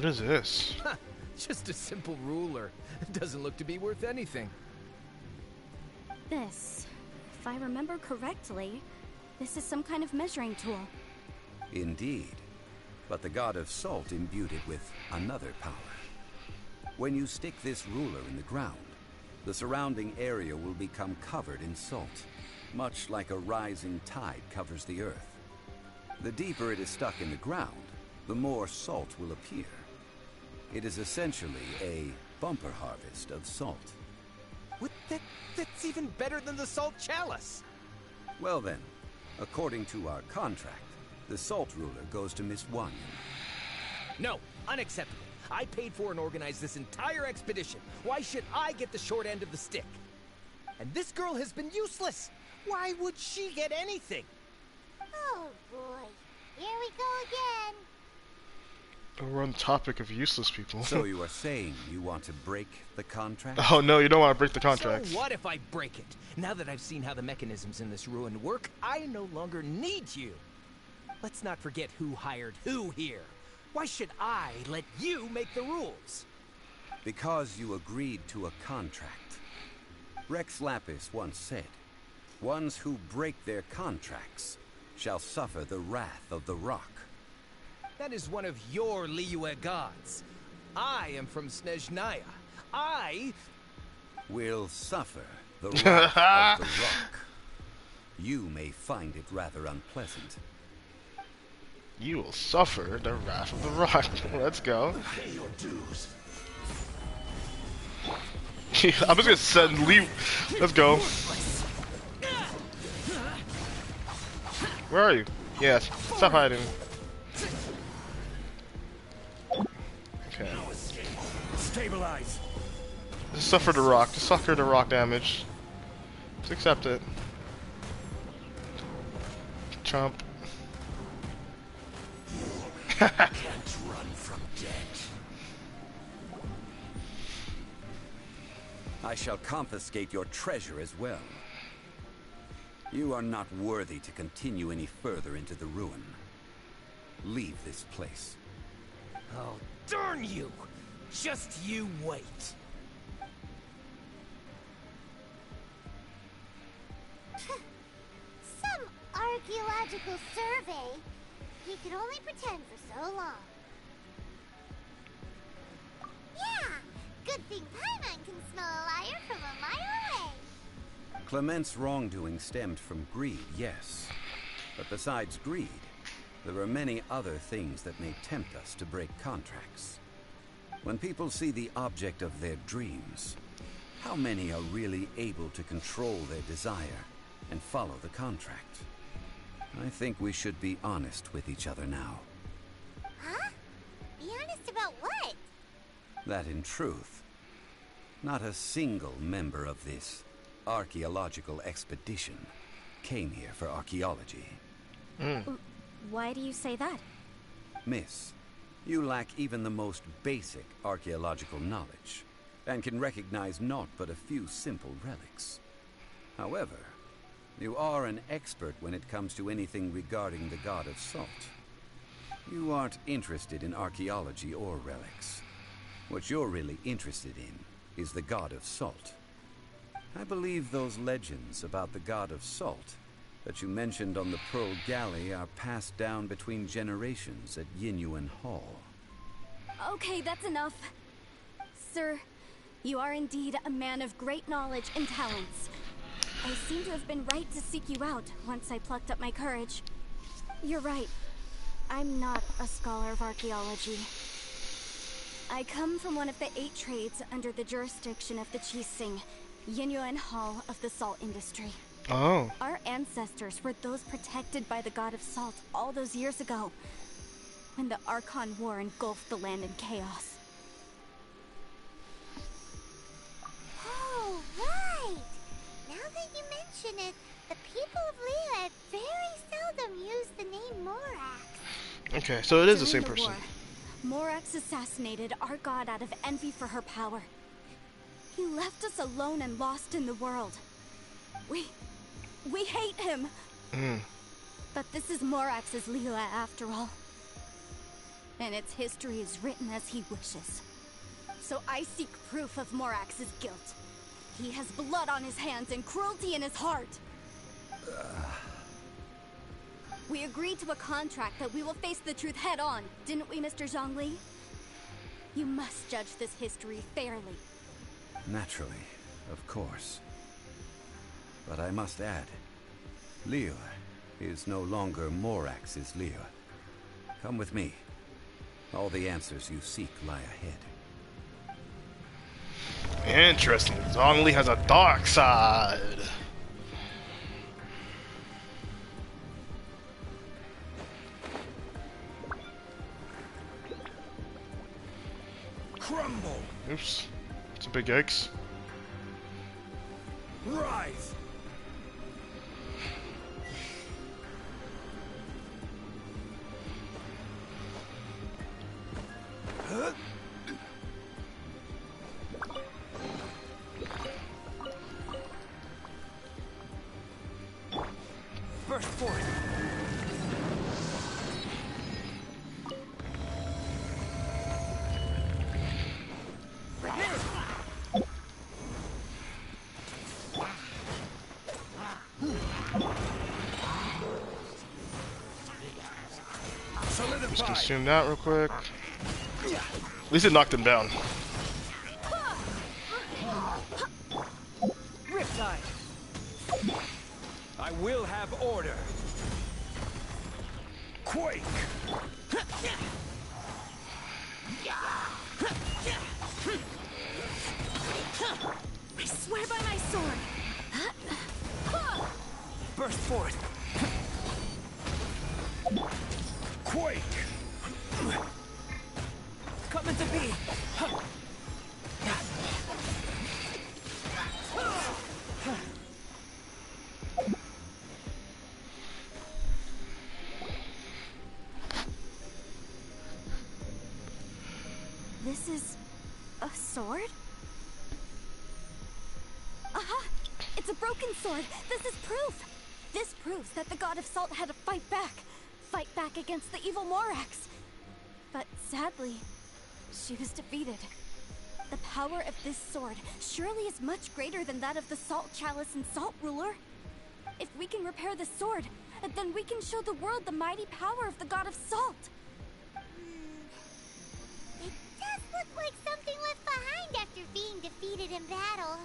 What is this? Ha! Just a simple ruler. It doesn't look to be worth anything. This, if I remember correctly, this is some kind of measuring tool. Indeed. But the god of salt imbued it with another power. When you stick this ruler in the ground, the surrounding area will become covered in salt, much like a rising tide covers the earth. The deeper it is stuck in the ground, the more salt will appear. It is essentially a bumper harvest of salt. What? That's even better than the salt chalice! Well then, according to our contract, the salt ruler goes to Miss Wanyan. No, unacceptable. I paid for and organized this entire expedition. Why should I get the short end of the stick? And this girl has been useless. Why would she get anything? Oh boy, here we go again. We're on the topic of useless people. So you are saying you want to break the contract? Oh no, you don't want to break the contract. So what if I break it? Now that I've seen how the mechanisms in this ruin work, I no longer need you. Let's not forget who hired who here. Why should I let you make the rules? Because you agreed to a contract. Rex Lapis once said, "Ones who break their contracts shall suffer the wrath of the rock." That is one of your Liyue gods. I am from Snezhnaya. I will suffer the wrath of the rock. You may find it rather unpleasant. You will suffer the wrath of the rock. Let's go. Pay your dues. I'm just gonna send leave. Let's go. Where are you? Yes. Stop hiding. Okay. Stabilize. Just suffer the rock. Just suffer the rock damage. Just accept it. Chomp. Can't run from death. I shall confiscate your treasure as well. You are not worthy to continue any further into the ruin. Leave this place. Oh, darn you! Just you wait. Some archaeological survey. He could only pretend for so long. Yeah, good thing Paimon can smell a liar from a mile away. Clement's wrongdoing stemmed from greed, yes. But besides greed, there are many other things that may tempt us to break contracts. When people see the object of their dreams, how many are really able to control their desire and follow the contract? I think we should be honest with each other now. Huh? Be honest about what? That in truth, not a single member of this archaeological expedition came here for archaeology. Why do you say that? Miss, you lack even the most basic archaeological knowledge, and can recognize naught but a few simple relics. However, you are an expert when it comes to anything regarding the god of salt. You aren't interested in archaeology or relics. What you're really interested in is the god of salt. I believe those legends about the god of salt that you mentioned on the Pearl Galley are passed down between generations at Yinyuan Hall. Okay, that's enough. Sir, you are indeed a man of great knowledge and talents. I seem to have been right to seek you out once I plucked up my courage. You're right. I'm not a scholar of archaeology. I come from one of the 8 trades under the jurisdiction of the Qixing, Yinyuan Hall of the salt industry. Oh. Our ancestors were those protected by the god of salt all those years ago, when the Archon War engulfed the land in chaos. Oh, right! Now that you mention it, the people of Liyue very seldom use the name Morax. Okay, so it is the During same person. War, Morax assassinated our god out of envy for her power. He left us alone and lost in the world. We hate him. But this is Morax's Liyue after all. and its history is written as he wishes. So I seek proof of Morax's guilt. He has blood on his hands and cruelty in his heart. We agreed to a contract that we will face the truth head on, didn't we, Mr. Zhongli? You must judge this history fairly. Naturally, of course. But I must add, Liu is no longer Morax's Liu. Come with me. All the answers you seek lie ahead. Interesting. Zhongli has a dark side. Crumble! Oops. It's a big X. Rise! Burst forth! Just consume that real quick. At least it knocked him down. Riptide! I will have order. Quake! I swear by my sword. Burst forth! Quake! Coming to be. This is a sword? Aha! It's a broken sword. This is proof. This proves that the god of salt had to fight back. Fight back against the evil Morax. But sadly, she was defeated. The power of this sword surely is much greater than that of the Salt Chalice and Salt Ruler. If we can repair the sword, then we can show the world the mighty power of the god of salt. It does look like something left behind after being defeated in battle.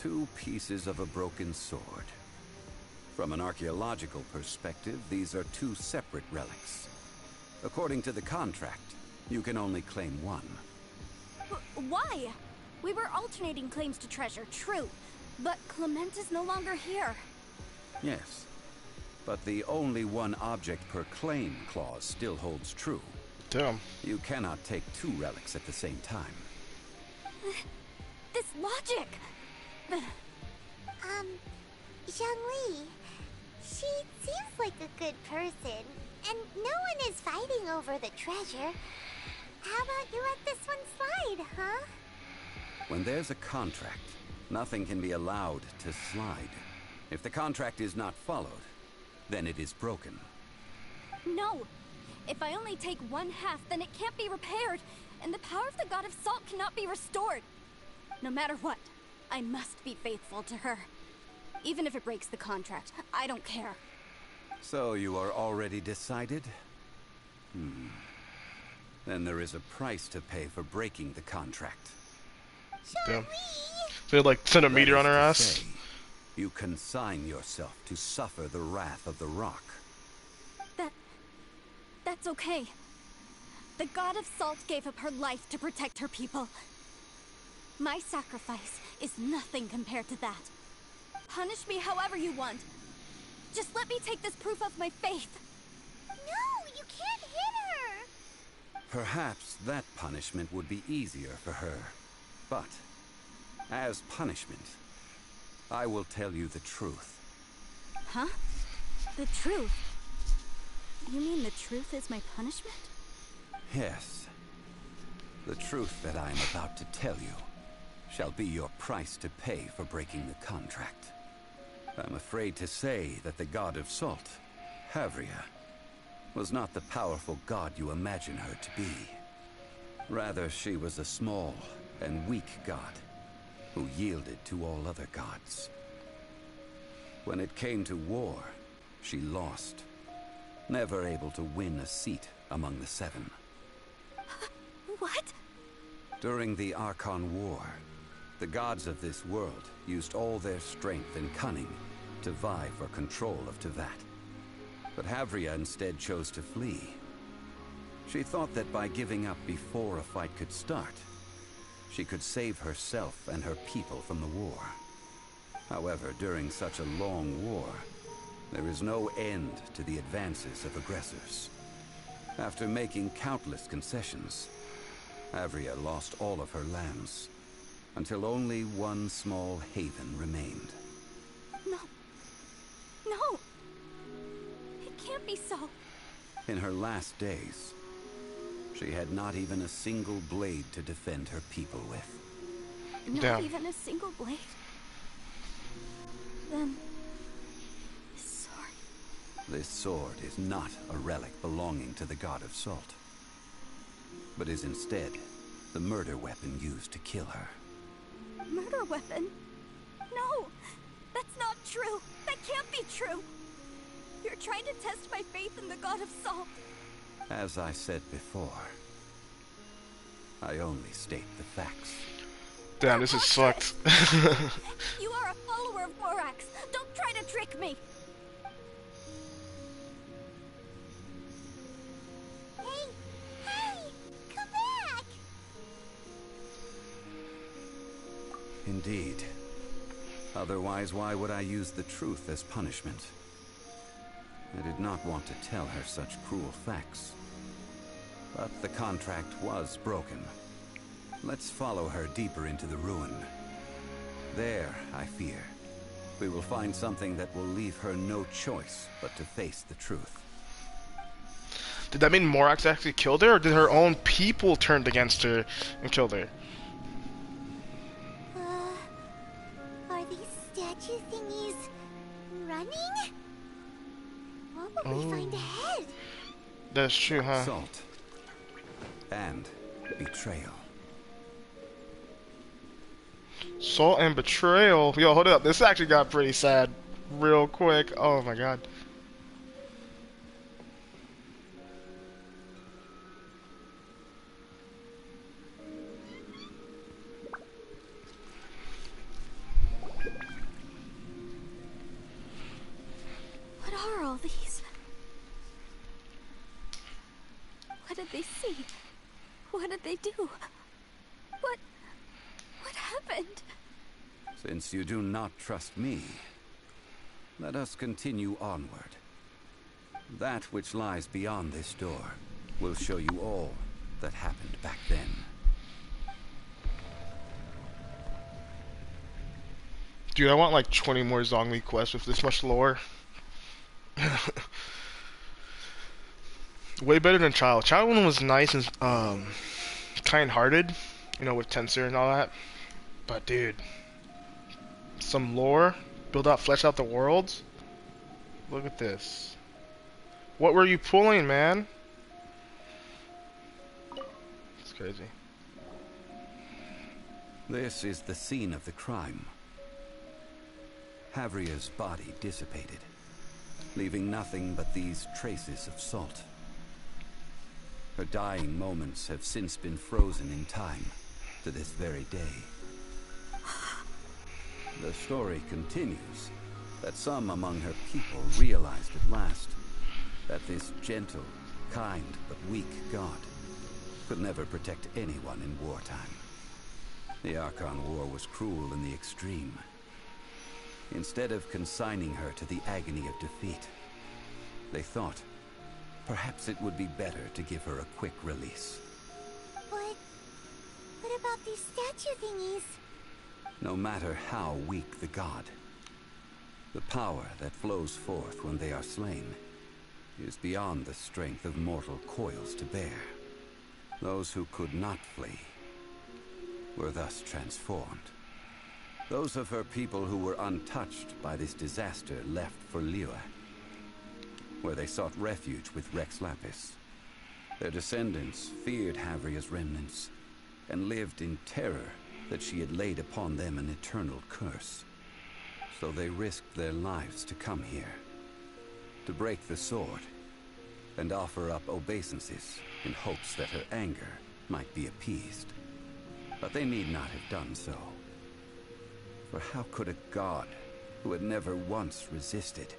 2 pieces of a broken sword. From an archaeological perspective, these are 2 separate relics. According to the contract, you can only claim one. Why? We were alternating claims to treasure, true. But Clement is no longer here. Yes, but the only one object per claim clause still holds true. Damn. You cannot take 2 relics at the same time. This logic! Zhongli, she seems like a good person, and no one is fighting over the treasure. How about you let this one slide, huh? When there's a contract, nothing can be allowed to slide. If the contract is not followed, then it is broken. No! If I only take 1/2, then it can't be repaired, and the power of the god of salt cannot be restored. No matter what, I must be faithful to her. Even if it breaks the contract, I don't care. So you are already decided? Then there is a price to pay for breaking the contract. Damn. So they'd like send a meteor on her That is to ass. say, you consign yourself to suffer the wrath of the rock. That's okay. The god of salt gave up her life to protect her people. My sacrifice is nothing compared to that. Punish me however you want. Just let me take this proof of my faith. No, you can't hit her! Perhaps that punishment would be easier for her. But, as punishment, I will tell you the truth. Huh? The truth? You mean the truth is my punishment? Yes. The truth that I am about to tell you shall be your price to pay for breaking the contract. I'm afraid to say that the god of salt, Havria, was not the powerful god you imagine her to be. Rather, she was a small and weak god who yielded to all other gods. When it came to war, she lost, never able to win a seat among the seven. What? During the Archon War, the gods of this world used all their strength and cunning to vie for control of Teyvat. But Havria instead chose to flee. She thought that by giving up before a fight could start, she could save herself and her people from the war. However, during such a long war, there is no end to the advances of aggressors. After making countless concessions, Havria lost all of her lands, until only one small haven remained. No. No! It can't be so. In her last days, she had not even a single blade to defend her people with. Not even a single blade? Then... this sword... This sword is not a relic belonging to the god of salt, but is instead the murder weapon used to kill her. Murder weapon? No! That's not true! That can't be true! You're trying to test my faith in the god of salt. As I said before, I only state the facts. Damn, this is sucked. You are a follower of Morax. Don't try to trick me. Hey! Hey! Come back! Indeed. Otherwise, why would I use the truth as punishment? I did not want to tell her such cruel facts. But the contract was broken. Let's follow her deeper into the ruin. There, I fear, we will find something that will leave her no choice but to face the truth. Did that mean Morax actually killed her, or did her own people turn against her and killed her? Are these statue thingies running? What will we find ahead? That's true, huh? Salt. And betrayal. Salt and betrayal. Yo, hold up. This actually got pretty sad real quick. Oh my god. What are all these? What did they see? What did they do? What happened? Since you do not trust me, let us continue onward. That which lies beyond this door will show you all that happened back then. Dude, I want like 20 more Zhongli quests with this much lore. Way better than Child. Child one was nice and kind-hearted, you know, with Tensor and all that. But dude, some lore, flesh out the worlds. Look at this. What were you pulling, man? It's crazy. This is the scene of the crime. Havria's body dissipated, leaving nothing but these traces of salt. Her dying moments have since been frozen in time to this very day. The story continues that some among her people realized at last that this gentle, kind, but weak god could never protect anyone in wartime. The Archon War was cruel in the extreme. Instead of consigning her to the agony of defeat, they thought perhaps it would be better to give her a quick release. But what about these statue thingies? No matter how weak the god, the power that flows forth when they are slain is beyond the strength of mortal coils to bear. Those who could not flee were thus transformed. Those of her people who were untouched by this disaster left for Liyue. where they sought refuge with Rex Lapis. Their descendants feared Havria's remnants, and lived in terror that she had laid upon them an eternal curse. So they risked their lives to come here, to break the sword, and offer up obeisances in hopes that her anger might be appeased. But they need not have done so. For how could a god who had never once resisted,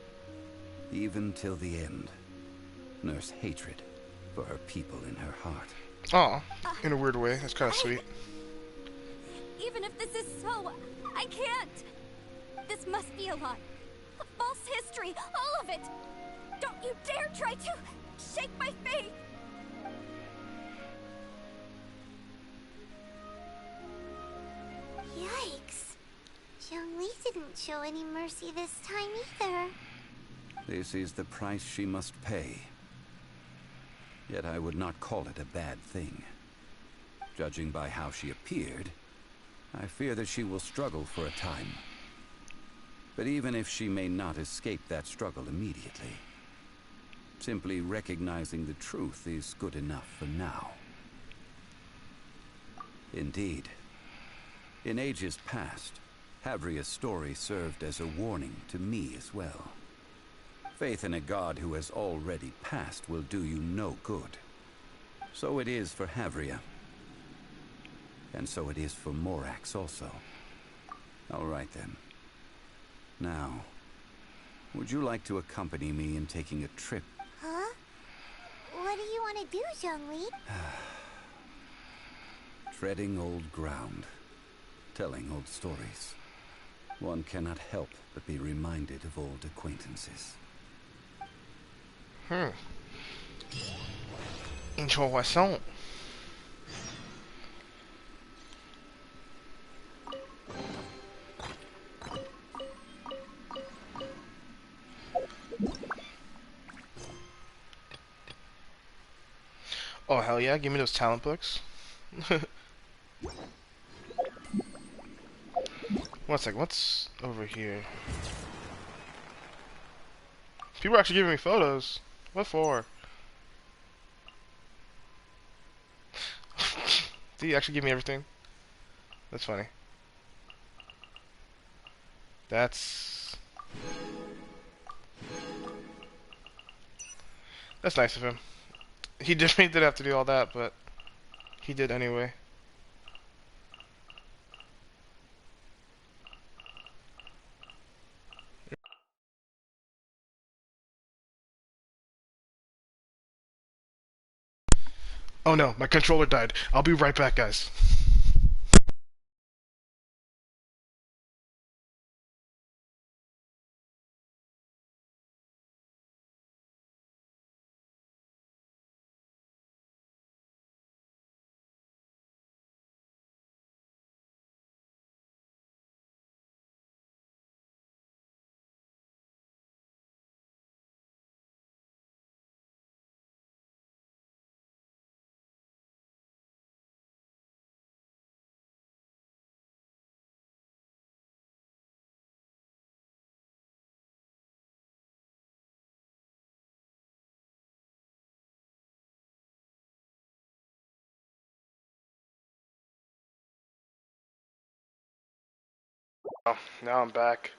even till the end, nurse hatred for her people in her heart? Aw, in a weird way. That's kind of sweet. Even if this is so, I can't. This must be a lie. A false history, all of it. Don't you dare try to shake my faith. Yikes. Zhongli didn't show any mercy this time either. This is the price she must pay. Yet I would not call it a bad thing. Judging by how she appeared, I fear that she will struggle for a time. But even if she may not escape that struggle immediately, simply recognizing the truth is good enough for now. Indeed, in ages past, Havria's story served as a warning to me as well. Faith in a god who has already passed will do you no good. So it is for Havria. And so it is for Morax also. All right then. Now, would you like to accompany me in taking a trip? Huh? What do you want to do, Zhongli? Treading old ground. Telling old stories. One cannot help but be reminded of old acquaintances. Intéressant. Oh hell yeah, give me those talent books. One second, what's over here? People are actually giving me photos. What for? Did he actually give me everything? That's funny. That's nice of him. He definitely did have to do all that, but he did anyway. Oh no, my controller died. I'll be right back, guys. Oh, now I'm back.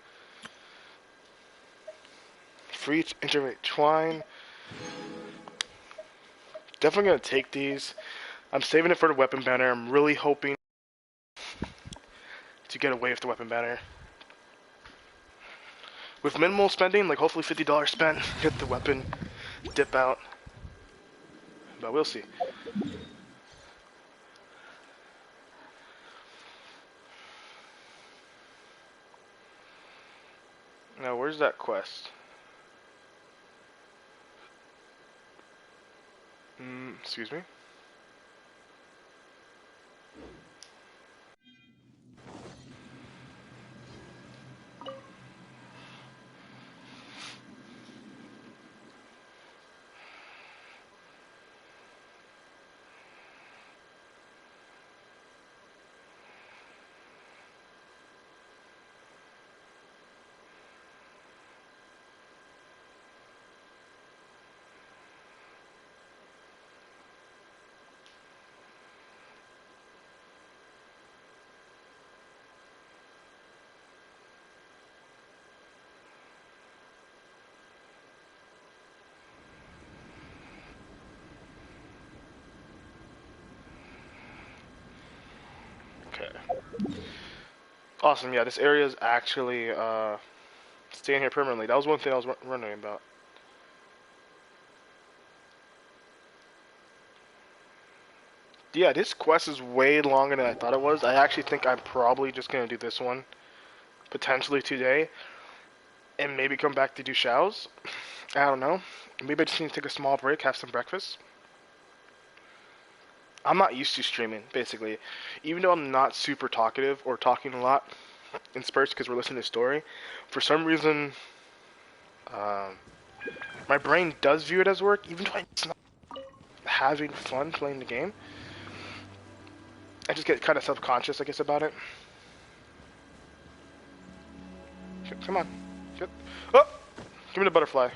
Free intermediate twine. Definitely gonna take these. I'm saving it for the weapon banner. I'm really hoping to get away with the weapon banner. With minimal spending, like hopefully $50 spent, get the weapon, dip out. But we'll see. Now, where's that quest? Excuse me? Okay. Awesome. Yeah, this area is actually staying here permanently. That was one thing I was wondering about. Yeah, this quest is way longer than I thought it was. I actually think I'm probably just gonna do this one, potentially today, and maybe come back to do Xiao's. I don't know. Maybe I just need to take a small break, have some breakfast. I'm not used to streaming, basically. Even though I'm not super talkative or talking a lot in spurts because we're listening to story, for some reason, my brain does view it as work, even though it's not having fun playing the game. I just get kind of self-conscious, I guess, about it. Come on. Get. Oh! Give me the butterfly.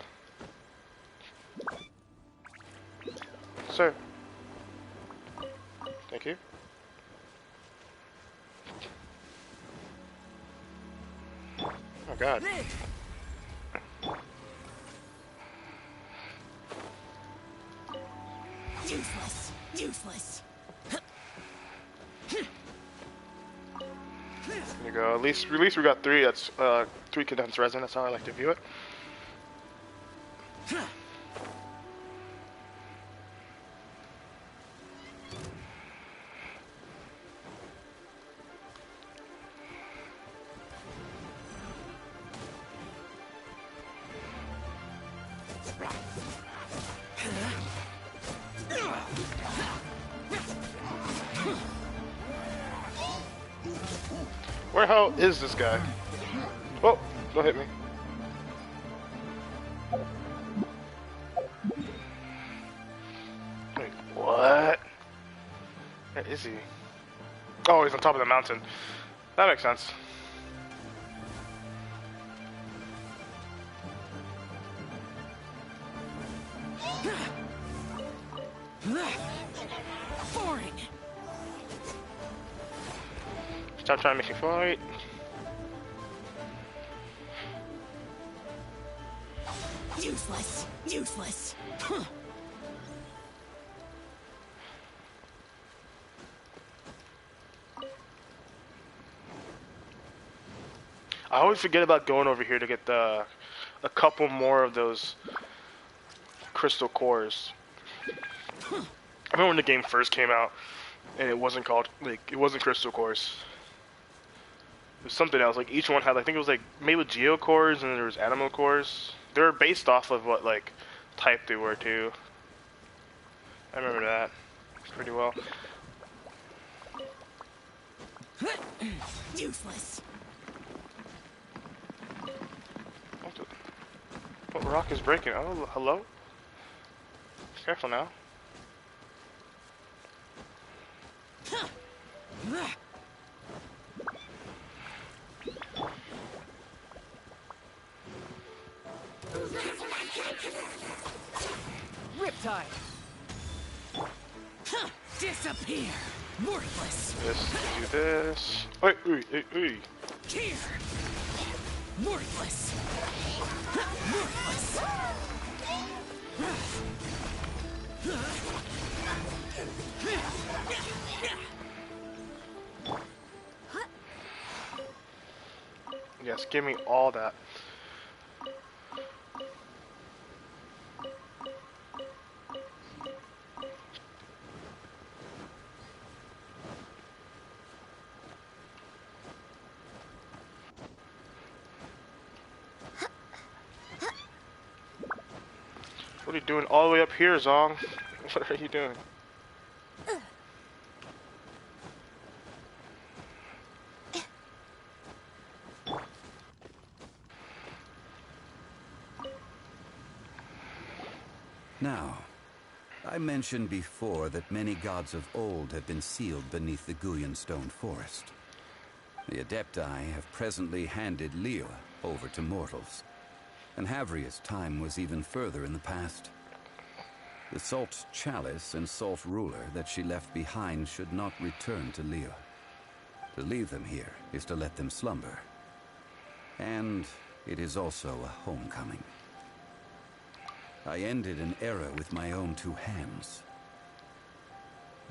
Sir. Thank you. Oh god. Useless. Useless. There you go. At least we got 3. That's 3 condensed resin. That's how I like to view it. Where the hell is this guy? Oh, don't hit me. Wait, what? Where is he? Oh, he's on top of the mountain. That makes sense. Boring. Stop trying to make me fight. Useless. Useless. I always forget about going over here to get a couple more of those crystal cores. I remember when the game first came out, and it wasn't called, like, it wasn't crystal cores. It was something else. Like, each one had, I think it was like made with geo cores, and there was animal cores. They were based off of what, like, type they were too. I remember that pretty well. Useless. What rock is breaking? Oh, hello? Careful now. Riptide. Disappear. Worthless. Do this. Wait, wait. Here. Worthless. Worthless. Yes, give me all that. What are you doing all the way up here, Zong? What are you doing? Now, I mentioned before that many gods of old have been sealed beneath the Guyan stone forest. The Adepti have presently handed Liyue over to mortals, and Havria's time was even further in the past. The Salt Chalice and Salt Ruler that she left behind should not return to Liyue. To leave them here is to let them slumber. And it is also a homecoming. I ended an era with my own 2 hands.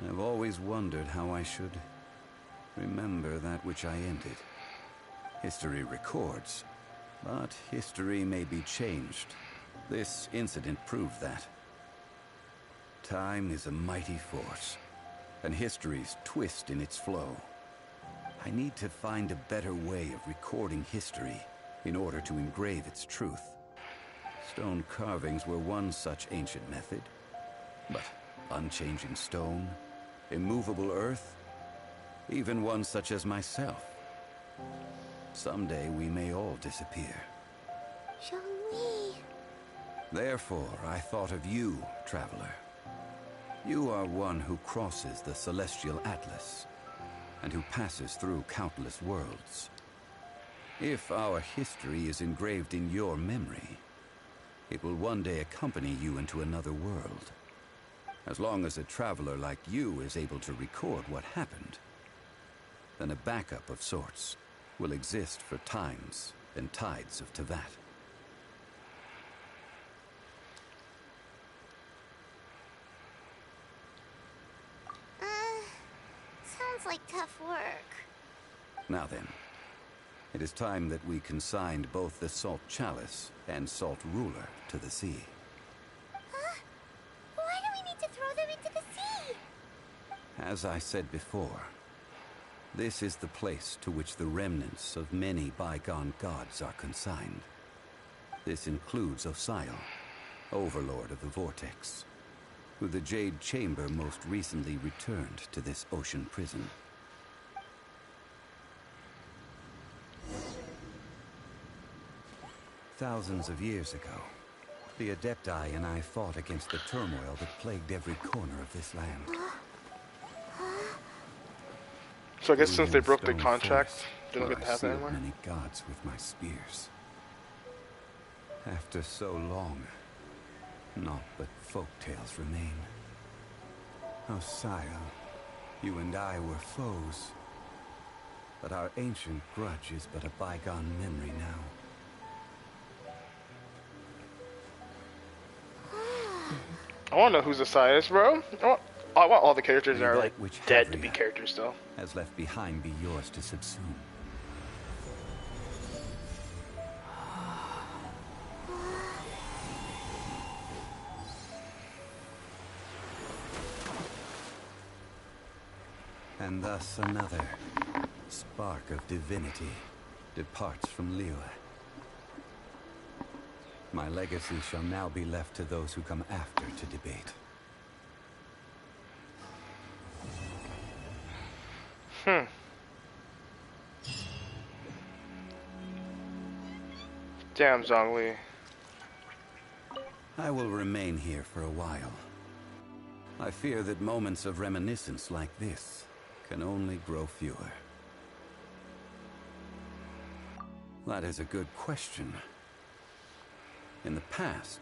I've always wondered how I should Remember that which I ended. History records, but history may be changed. This incident proved that. Time is a mighty force, and history's twist in its flow. I need to find a better way of recording history in order to engrave its truth. Stone carvings were one such ancient method, but unchanging stone, immovable earth, even one such as myself. Someday we may all disappear. Zhongli. Therefore, I thought of you, traveler. You are one who crosses the celestial atlas, and who passes through countless worlds. If our history is engraved in your memory, it will one day accompany you into another world. As long as a traveler like you is able to record what happened, then a backup of sorts will exist for times and tides of Teyvat. Sounds like tough work. Now then, it is time that we consigned both the Salt Chalice and Salt Ruler to the sea. Huh? Why do we need to throw them into the sea? As I said before, this is the place to which the remnants of many bygone gods are consigned. This includes Xiao, Overlord of the Vortex, who the Jade Chamber most recently returned to this ocean prison. Thousands of years ago, the Adepti and I fought against the turmoil that plagued every corner of this land. So I guess since they broke the contract, they don't where get I to have that sealed anymore? many gods with my spears. After so long, naught but folk tales remain. Xiao, you and I were foes, but our ancient grudge is but a bygone memory now. I want to know who's the Sias, bro. I want all the characters that are May like that which dead to Havria be characters still. has left behind be yours to subsume. And thus another spark of divinity departs from Liyue. My legacy shall now be left to those who come after to debate. Damn, Zhongli. I will remain here for a while. I fear that moments of reminiscence like this can only grow fewer. That is a good question. In the past,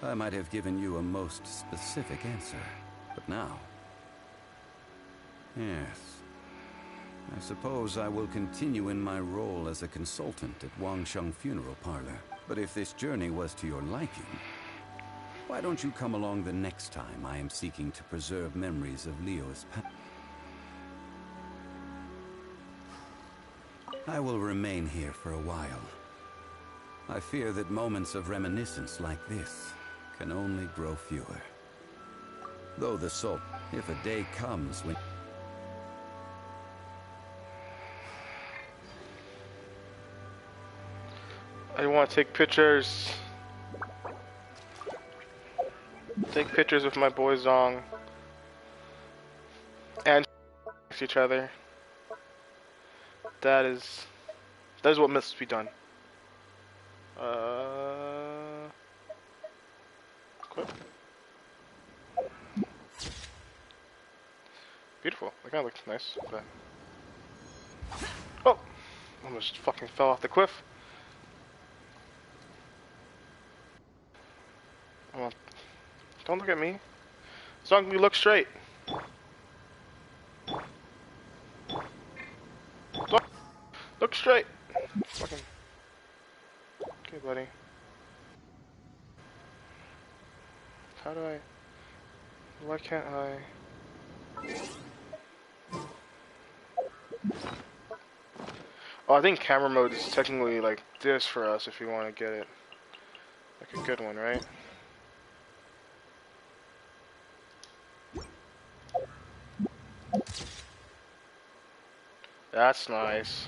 I might have given you a most specific answer, but now... Yes. I suppose I will continue in my role as a consultant at Wangsheng Funeral Parlor. But if this journey was to your liking, why don't you come along the next time I am seeking to preserve memories of Liyue's past? I will remain here for a while. I fear that moments of reminiscence like this can only grow fewer. Though the salt, if a day comes when... I want to take pictures. Take pictures with my boy Zong. And each other. That is what must be done. Equip. Beautiful. That kind of looks nice. But... Oh! Almost fucking fell off the cliff. Well, don't look at me. Zhongli, look straight. Look straight. Fucking. Okay, buddy. How do I? Why can't I? Oh, I think camera mode is technically like this for us if you want to get it. Like a good one, right? That's nice.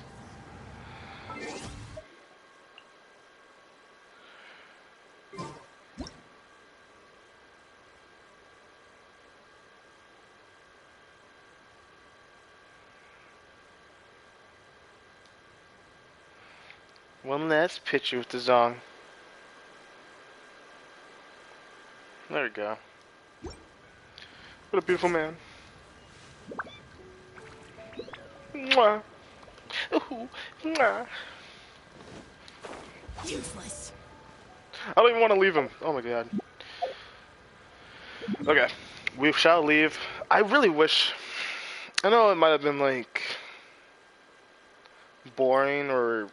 One last picture with the Zong. There we go. What a beautiful man. Mwah. Ooh, mwah. Useless. I don't even want to leave him. Oh my god. Okay. We shall leave. I really wish... I know it might have been like... boring or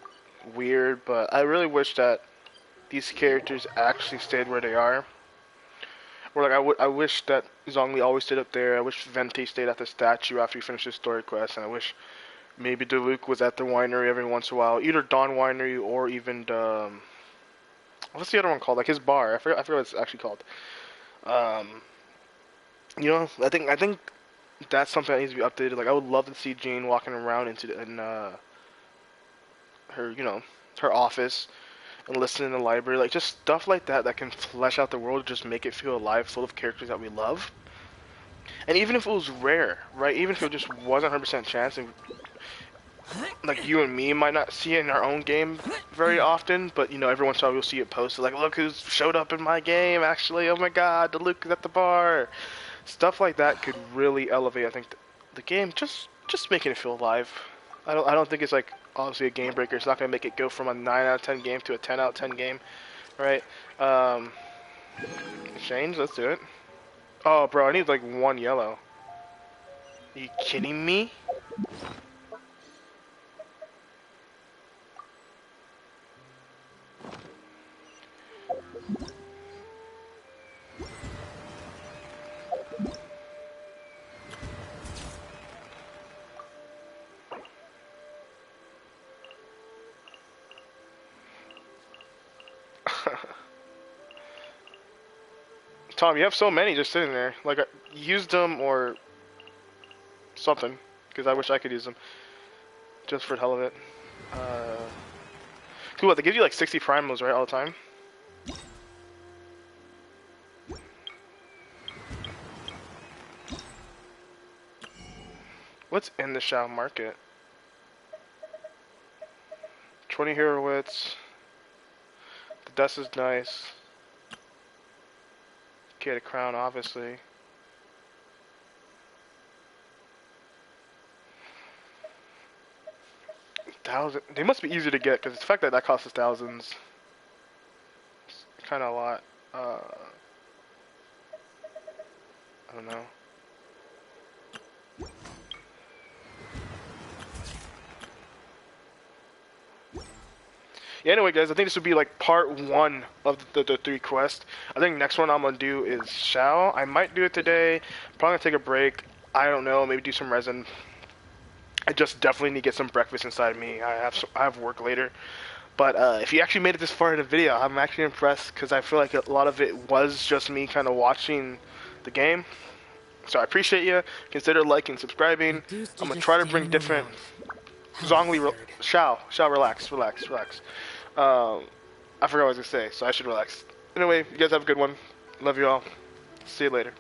weird, but I really wish that these characters actually stayed where they are. Or like I wish that Zhongli always stayed up there. I wish Venti stayed at the statue after he finished his story quest, and I wish maybe Diluc was at the winery every once in a while, either Dawn Winery or even the what's the other one called? Like his bar. I forgot what it's actually called. You know, I think that's something that needs to be updated. Like I would love to see Jean walking around in her, you know, her office and listen in the library, like just stuff like that that can flesh out the world, just make it feel alive, full of characters that we love. And even if it was rare, right? Even if it just wasn't 100% chance, and like you and me might not see it in our own game very often, but you know, every once in a while we'll see it posted, like, look who's showed up in my game, actually, oh my god, the Luke is at the bar. Stuff like that could really elevate, I think, the game, just making it feel alive. I don't think it's like obviously a game breaker. It's not gonna make it go from a 9 out of 10 game to a 10 out of 10 game, right? Change, let's do it. Oh, bro, I need like 1 yellow. Are you kidding me? Tom, you have so many just sitting there. Like, use them or something, because I wish I could use them. Just for the hell of it. Cool, what, they give you like 60 primals, right, all the time? What's in the Xiao market? 20 hero wits. The dust is nice. Get a crown, obviously. Thousand. They must be easy to get because the fact that costs us thousands. It's kind of a lot. I don't know. Yeah, anyway, guys, I think this would be like part 1 of the 3 quests. I think next one I'm gonna do is Xiao. I might do it today. Probably gonna take a break. I don't know. Maybe do some resin. I just definitely need to get some breakfast inside me. I have work later. But if you actually made it this far in the video, I'm actually impressed because I feel like a lot of it was just me kind of watching the game. So I appreciate you. Consider liking, subscribing. I'm gonna try to bring different. Zhongli, Xiao, relax. I forgot what I was gonna say, so I should relax. Anyway, you guys have a good one. Love you all. See you later.